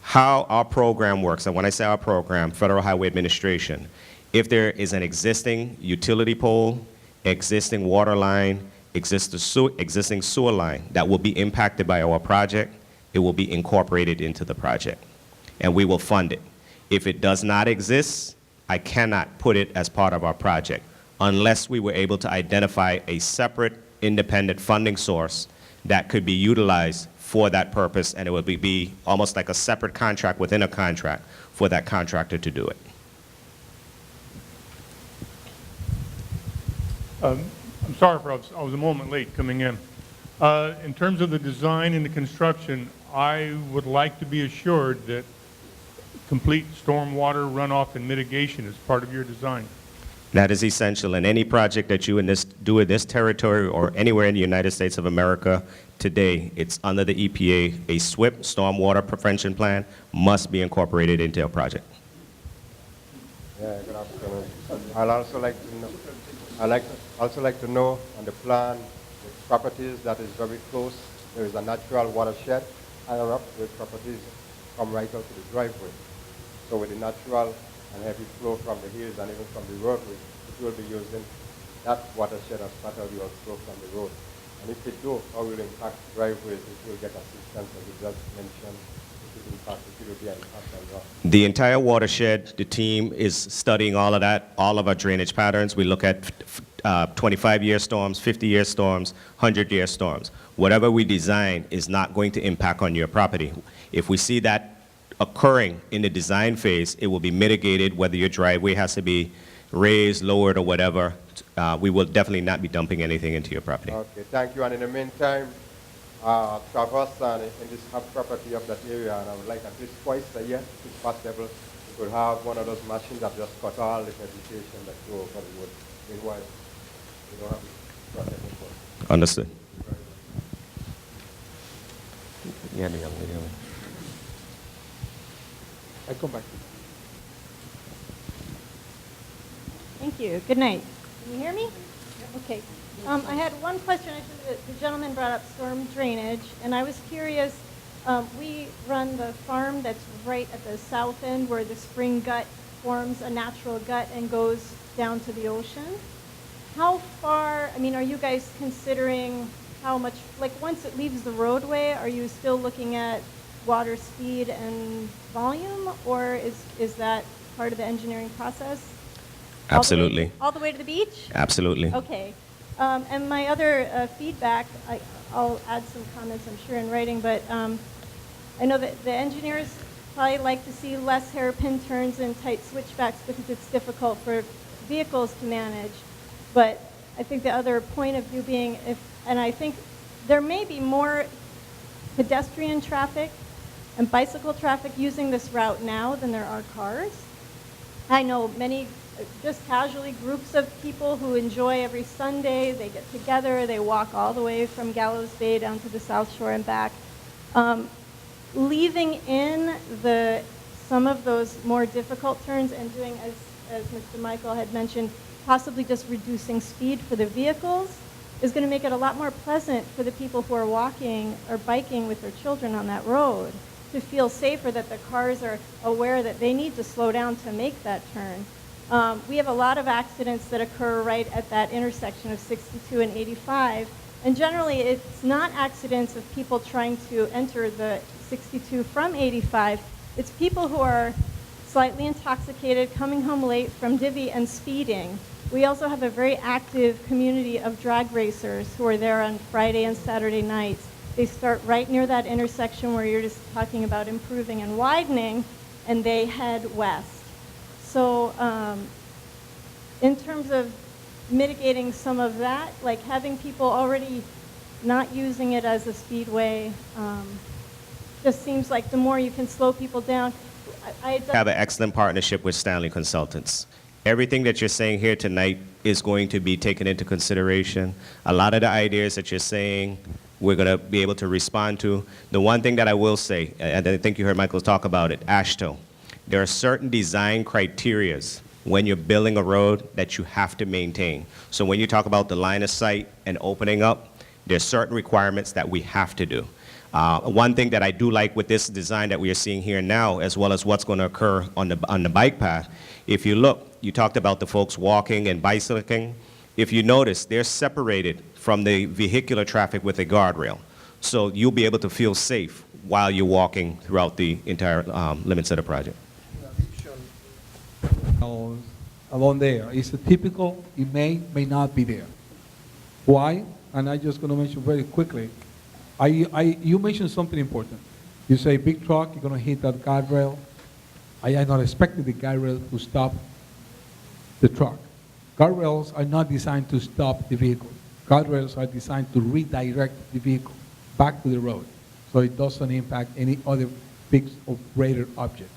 how our program works, and when I say our program, Federal Highway Administration, if there is an existing utility pole, existing water line, existing sewer line that will be impacted by our project, it will be incorporated into the project, and we will fund it. If it does not exist, I cannot put it as part of our project unless we were able to identify a separate independent funding source that could be utilized for that purpose, and it would be almost like a separate contract within a contract for that contractor to do it. I'm sorry I was a moment late coming in. In terms of the design and the construction, I would like to be assured that complete stormwater runoff and mitigation is part of your design. That is essential in any project that you do in this territory or anywhere in the United States of America today. It's under the EPA. A SWIP, Stormwater Prevention Plan, must be incorporated into a project. Yeah, good afternoon. I'd also like to know, also like to know on the plan, the properties that is very close, there is a natural watershed higher up, the properties come right out to the driveway. So with the natural and heavy flow from the hills and even from the roadway, it will be using that watershed as part of the outflow from the road. And if it do, how will it impact driveways? It will get assistance, as you just mentioned. If it impacts, it will be an impact on that. The entire watershed, the team is studying all of that, all of our drainage patterns. We look at 25-year storms, 50-year storms, 100-year storms. Whatever we design is not going to impact on your property. If we see that occurring in the design phase, it will be mitigated, whether your driveway has to be raised, lowered, or whatever. We will definitely not be dumping anything into your property. Okay, thank you. And in the meantime, traverse in this property of that area, and I would like at least twice a year, if it's possible, we could have one of those machines that just cut all the vegetation that grow over the wood. Meanwhile, we don't have to cut anymore. Understood. Yeah, the young lady. I come back. Thank you. Good night. Can you hear me? Okay. I had one question. The gentleman brought up storm drainage, and I was curious. We run the farm that's right at the south end where the spring gut forms a natural gut and goes down to the ocean. How far, I mean, are you guys considering how much, like once it leaves the roadway, are you still looking at water speed and volume, or is that part of the engineering process? Absolutely. All the way to the beach? Absolutely. Okay. And my other feedback, I'll add some comments, I'm sure, in writing, but I know that the engineers probably like to see less hairpin turns and tight switchbacks because it's difficult for vehicles to manage. But I think the other point of view being, and I think there may be more pedestrian traffic and bicycle traffic using this route now than there are cars. I know many, just casually, groups of people who enjoy every Sunday. They get together, they walk all the way from Gallows Bay down to the South Shore and back. Leaving in some of those more difficult turns and doing, as Mr. Michael had mentioned, possibly just reducing speed for the vehicles is going to make it a lot more pleasant for the people who are walking or biking with their children on that road, to feel safer that the cars are aware that they need to slow down to make that turn. We have a lot of accidents that occur right at that intersection of 62 and 85, and generally it's not accidents of people trying to enter the 62 from 85. It's people who are slightly intoxicated, coming home late from Divvy and speeding. We also have a very active community of drag racers who are there on Friday and Saturday nights. They start right near that intersection where you're just talking about improving and widening, and they head west. So in terms of mitigating some of that, like having people already not using it as a speedway, just seems like the more you can slow people down. I have an excellent partnership with Stanley Consultants. Everything that you're saying here tonight is going to be taken into consideration. A lot of the ideas that you're saying, we're going to be able to respond to. The one thing that I will say, and I think you heard Michael talk about it, AASHTO. There are certain design criterias when you're building a road that you have to maintain. So when you talk about the line of sight and opening up, there's certain requirements that we have to do. One thing that I do like with this design that we are seeing here now, as well as what's going to occur on the bike path, if you look, you talked about the folks walking and bicycling. If you notice, they're separated from the vehicular traffic with a guardrail. So you'll be able to feel safe while you're walking throughout the entire limits of the project. Along there, it's a typical, it may not be there. Why? And I'm just going to mention very quickly. You mentioned something important. You say big truck, you're going to hit that guardrail. I am not expecting the guardrail to stop the truck. Guardrails are not designed to stop the vehicle. Guardrails are designed to redirect the vehicle back to the road, so it doesn't impact any other big or greater object.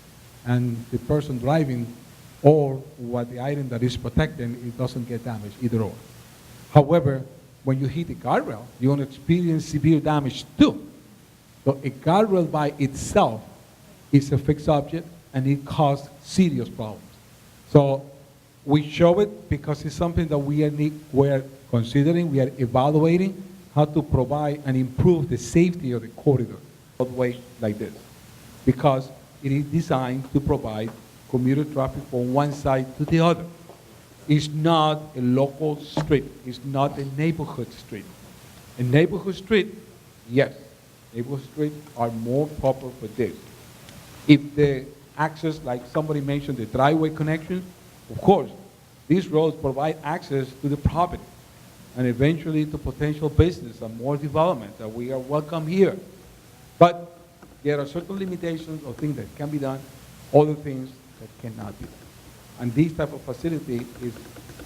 And the person driving or what the item that is protecting, it doesn't get damaged, either or. However, when you hit the guardrail, you're going to experience severe damage too. So a guardrail by itself is a fixed object, and it causes serious problems. So we show it because it's something that we're considering, we are evaluating how to provide and improve the safety of the corridor all the way like this, because it is designed to provide commuter traffic from one side to the other. It's not a local street. It's not a neighborhood street. A neighborhood street, yes, neighborhood streets are more proper for this. If the access, like somebody mentioned, the driveway connection, of course, these roads provide access to the property and eventually to potential business and more development, that we are welcome here. But there are certain limitations of things that can be done, other things that cannot be done. And this type of facility is,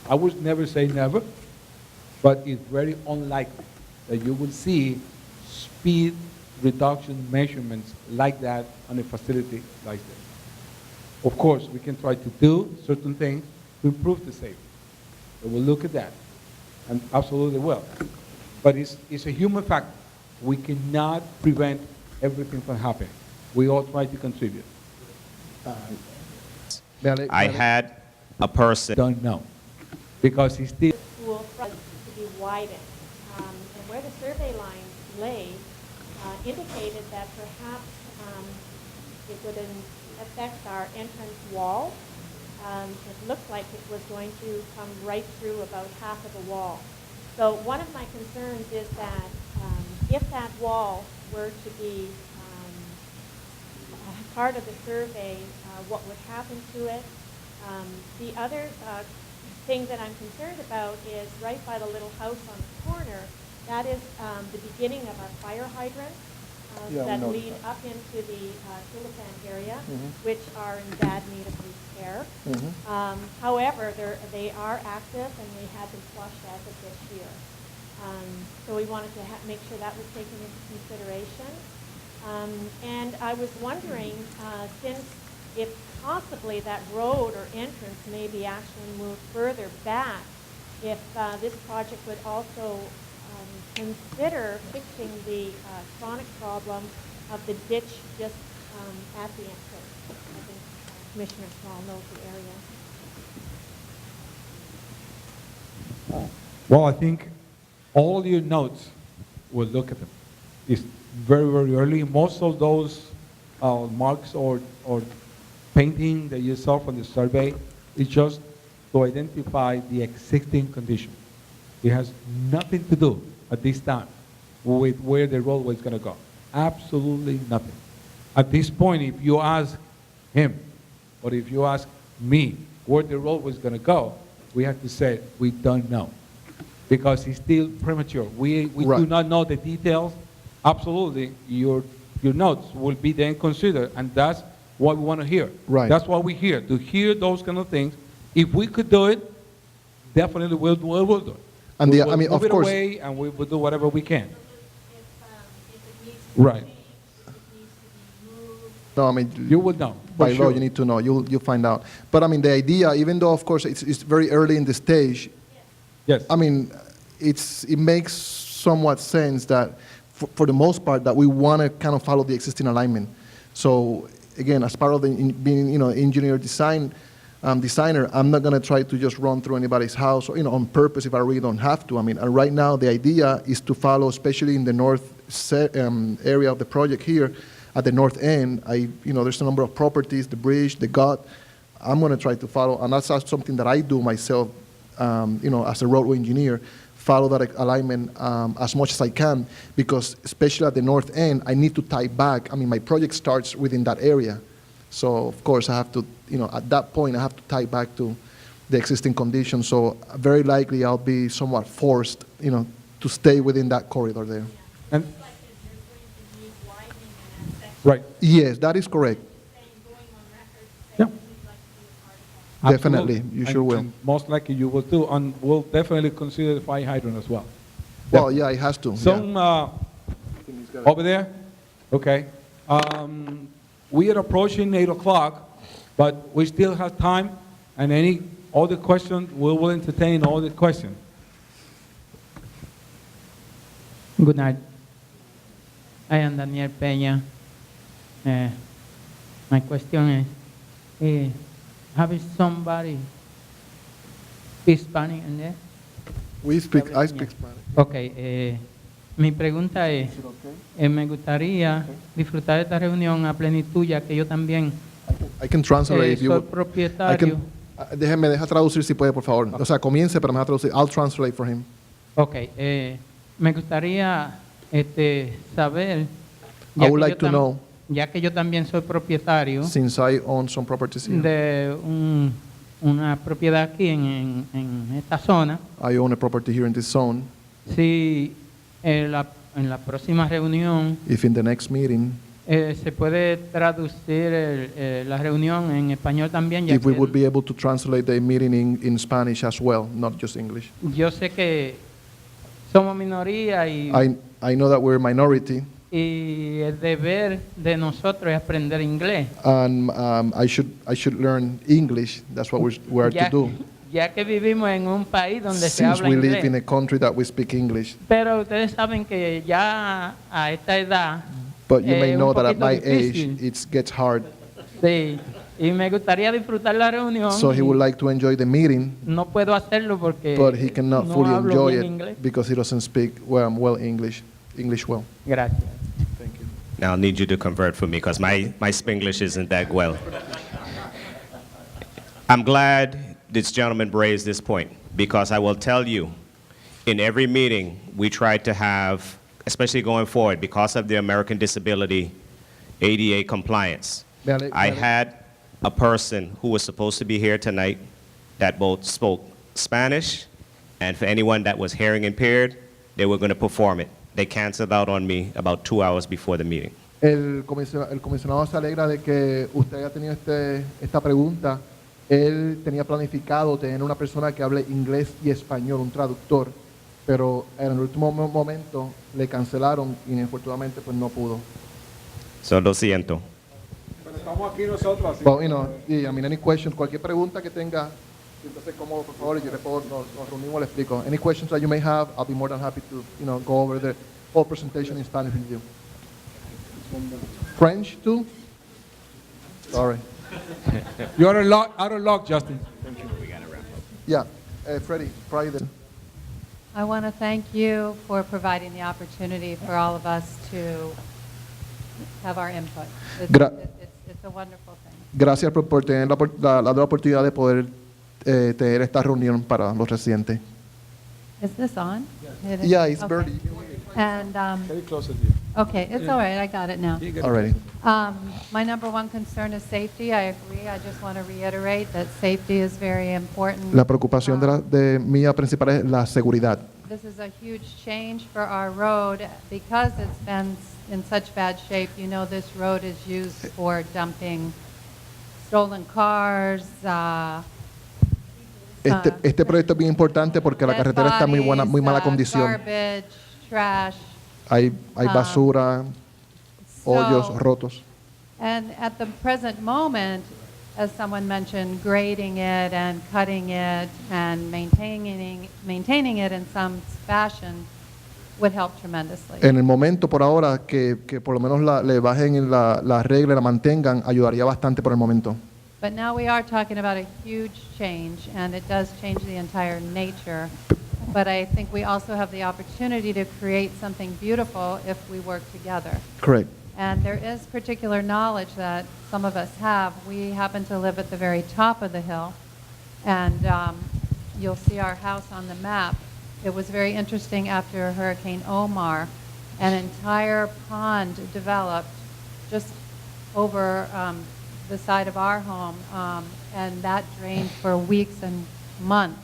I would never say never, but it's very unlikely that you will see speed reduction measurements like that on a facility like this. Of course, we can try to do certain things to improve the safety. So we'll look at that, and absolutely will. But it's a human factor. We cannot prevent everything from happening. We all try to contribute. I had a person. Don't know, because he's still. School front to be widened, and where the survey lines lay indicated that perhaps it would affect our entrance wall. It looked like it was going to come right through about half of the wall. So one of my concerns is that if that wall were to be part of the survey, what would happen to it. The other thing that I'm concerned about is right by the little house on the corner, that is the beginning of our fire hydrants that lead up into the Tulipan area, which are in bad need of repair. However, they are active, and we had them flushed as of this year. So we wanted to make sure that was taken into consideration. And I was wondering, since if possibly that road or entrance may be actually moved further back, if this project would also consider fixing the chronic problem of the ditch just at the entrance. I think Commissioner Small knows the area. Well, I think all your notes, we'll look at them. It's very, very early. Most of those marks or painting that you saw from the survey is just to identify the existing condition. It has nothing to do at this time with where the roadway is going to go. Absolutely nothing. At this point, if you ask him, or if you ask me where the roadway is going to go, we have to say we don't know, because it's still premature. We do not know the details. Absolutely, your notes will be then considered, and that's what we want to hear. Right. That's what we hear, to hear those kind of things. If we could do it, definitely we'll do it. And we the, will I mean, move of it course, away, and we will do whatever we can. If it needs to be Right. changed, if it needs to be moved. no, I mean, You will know. by for law, sure. you need to know. You'll find out. But I mean, the idea, even though of course it's very early in the stage, Yes. I mean, it makes somewhat sense that for the most part that we want to kind of follow the existing alignment. So again, as part of being engineer designer, I'm not going to try to just run through anybody's house or on purpose if I really don't have to. I mean, and right now the idea is to follow, especially in the north area of the project here, at the north end. There's a number of properties, the bridge, the gut. I'm going to try to follow, and that's something that I do myself. As a roadway engineer, follow that alignment as much as I can, because especially at the north end, I need to tie back. I mean, my project starts within that area. So, of course, I have to, at that point, I have to tie back to the existing conditions. So, very likely I'll be somewhat forced, to stay within that corridor there. And right. Yes, that is correct. Yeah. Definitely, Absolutely. you sure will. And most likely you will too, and we'll definitely consider the fire hydrant as well. Well, yeah, it has to. Some over there? Okay. We are approaching 8 o'clock, but we still have time and all the questions, we will entertain all the questions. Good night. I am Daniel Peña. My question is, have somebody speak Spanish in there? I speak Spanish. Okay. Mi pregunta es, me gustaría disfrutar de esta reunión a plenitud, ya que yo también I can translate if you soy would. propietario. Me deja traducir si puede, por favor. O sea, comience, pero me deja traducir. I'll translate for him. Okay. Me gustaría saber, I would like to know, ya que yo también soy propietario since I own some properties here, de una propiedad aquí en esta zona, I own a property here in this zone. si en la próxima reunión If in the next meeting, se puede traducir la reunión en español también, ya if we que would be able to translate the meeting in Spanish as well, not just English. yo sé que somos minoría y I know that we're a minority, el deber de nosotros es aprender inglés. and I should learn English. That's what we are to do. Ya que vivimos en un país donde se Since habla we live in inglés. a country that we speak English. Pero ustedes saben que ya a esta edad But you may un know that at poquito my age, difícil. it gets hard. Sí, y me gustaría disfrutar la reunión. So he would like to enjoy the meeting, No puedo hacerlo porque but he cannot no fully hablo enjoy bien it inglés. because he doesn't speak well English well. Gracias. Thank you. Now I'll need you to convert for me because my Spanglish isn't that well. I'm glad this gentleman raised this point because I will tell you, in every meeting we try to have, especially going forward, because of the American Disability ADA compliance. I had a person who was supposed to be here tonight that both spoke Spanish, and for anyone that was hearing impaired, they were going to perform it. They canceled out on me about 2 hours before the meeting. El comisionado se alegra de que usted haya tenido esta pregunta. Él tenía planificado tener una persona que hable inglés y español, un traductor, pero en el último momento le cancelaron y infortunadamente pues no pudo. So lo siento. Pero estamos aquí nosotros. Así. Well, I mean, any questions, cualquier pregunta que tenga, siéntase cómodo, por favor, y nos reunimos, le explico. Any questions that you may have, I'll be more than happy to, go over the whole presentation in Spanish with you. French too? Sorry. You're out of luck, Justin. Thank you. Yeah, Freddie, Friday. I want to thank you for providing the opportunity for all of us to have our input. It's a wonderful thing. Gracias por tener la oportunidad de poder tener esta reunión para los residentes. Is this on? It is? Yeah, it's Okay. barely. And, Very close to you. okay, it's all right, I got it now. Already. My number one concern is safety. I agree. I just want to reiterate that safety is very important. La preocupación de mía principal es la seguridad. This is a huge change for our road because it's been in such bad shape. You know, this road is used for dumping stolen cars, Este proyecto es bien importante porque la dead carretera está muy bodies, mala condición. garbage, trash. Hay basura, hoyos So- rotos. And at the present moment, as someone mentioned, grading it and cutting it and maintaining it in some fashion would help tremendously. En el momento, por ahora, que por lo menos le bajen la regla y la mantengan, ayudaría bastante por el momento. But now we are talking about a huge change, and it does change the entire nature. But I think we also have the opportunity to create something beautiful if we work together. Correct. And there is particular knowledge that some of us have. We happen to live at the very top of the hill, and you'll see our house on the map. It was very interesting after Hurricane Omar. An entire pond developed just over the side of our home, and that drained for weeks and months.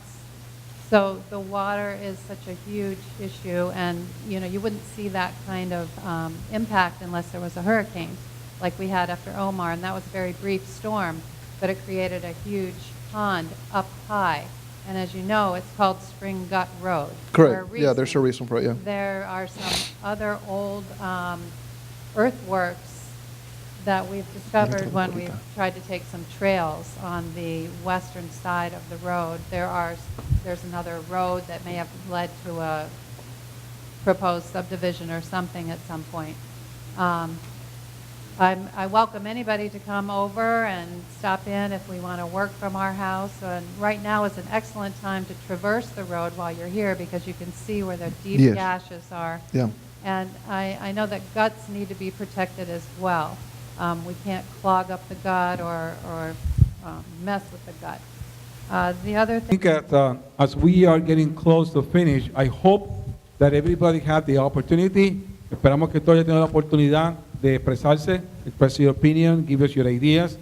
So the water is such a huge issue, and you wouldn't see that kind of impact unless there was a hurricane like we had after Omar, and that was a very brief storm, but it created a huge pond up high. And as you know, it's called Spring Gut Road. for a Correct. Yeah, there's a reason for it, yeah. There are some other old earthworks that we've discovered when we've tried to take some trails on the western side of the road. There's another road that may have led to a proposed subdivision or something at some point. I welcome anybody to come over and stop in if we want to work from our house. And right now is an excellent time to traverse the road while you're here because you can see where the deep Yes. gashes are. Yeah. And I know that guts need to be protected as well. We can't clog up the gut or mess with the gut. The other I thing. think that as we are getting close to finish, I hope that everybody had the opportunity. Esperamos que todos hayan tenido la oportunidad de expresarse, express your opinion, give us your ideas.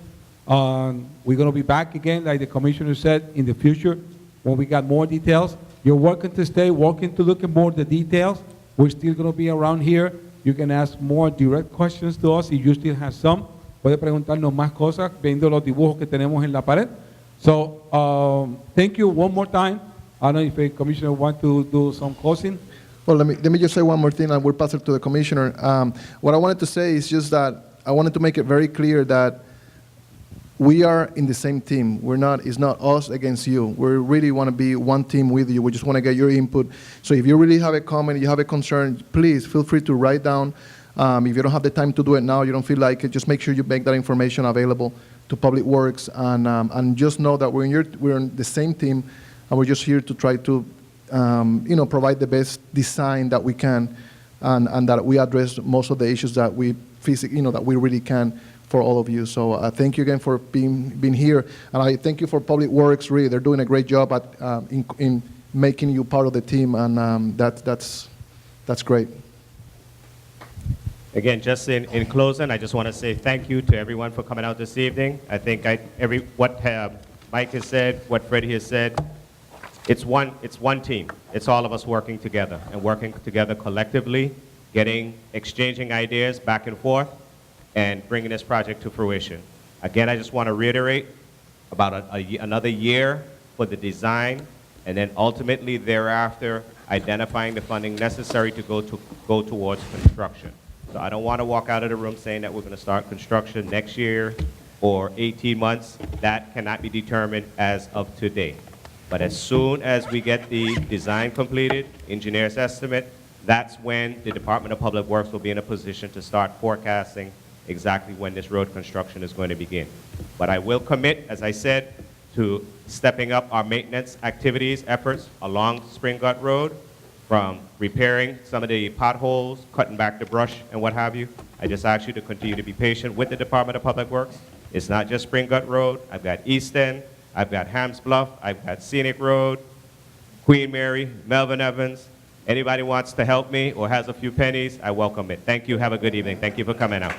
We're going to be back again, like the commissioner said, in the future when we got more details. You're welcome to stay, welcome to look at more of the details. We're still going to be around here. You can ask more direct questions to us if you still have some. Puede preguntarnos más cosas viendo los dibujos que tenemos en la pared. So, thank you one more time. I don't know if the commissioner wants to do some closing. Well, let me just say one more thing, and we'll pass it to the commissioner. What I wanted to say is just that I wanted to make it very clear that we are in the same team. It's not us against you. We really want to be one team with you. We just want to get your input. So if you really have a comment, you have a concern, please feel free to write down. If you don't have the time to do it now, you don't feel like it, just make sure you make that information available to Public Works, and just know that we're on the same team, and we're just here to try to provide the best design that we can, and that we address most of the issues that we that we really can for all of you. So thank you again for being here, and I thank you for Public Works. Really, they're doing a great job at in making you part of the team, and that's great. Again, just in closing, I just want to say thank you to everyone for coming out this evening. I think what Mike has said, what Freddie has said, it's one team. It's all of us working together and working together collectively, exchanging ideas back and forth, and bringing this project to fruition. Again, I just want to reiterate about another year for the design, and then ultimately thereafter identifying the funding necessary to go towards construction. So I don't want to walk out of the room saying that we're going to start construction next year or 18 months. That cannot be determined as of today. But as soon as we get the design completed, engineer's estimate, that's when the Department of Public Works will be in a position to start forecasting exactly when this road construction is going to begin. But I will commit, as I said, to stepping up our maintenance activities, efforts along Spring Gut Road, from repairing some of the potholes, cutting back the brush and what have you. I just ask you to continue to be patient with the Department of Public Works. It's not just Spring Gut Road. I've got East End, I've got Hams Bluff, I've got Scenic Road, Queen Mary, Melvin Evans. Anybody wants to help me or has a few pennies, I welcome it. Thank you. Have a good evening. Thank you for coming out.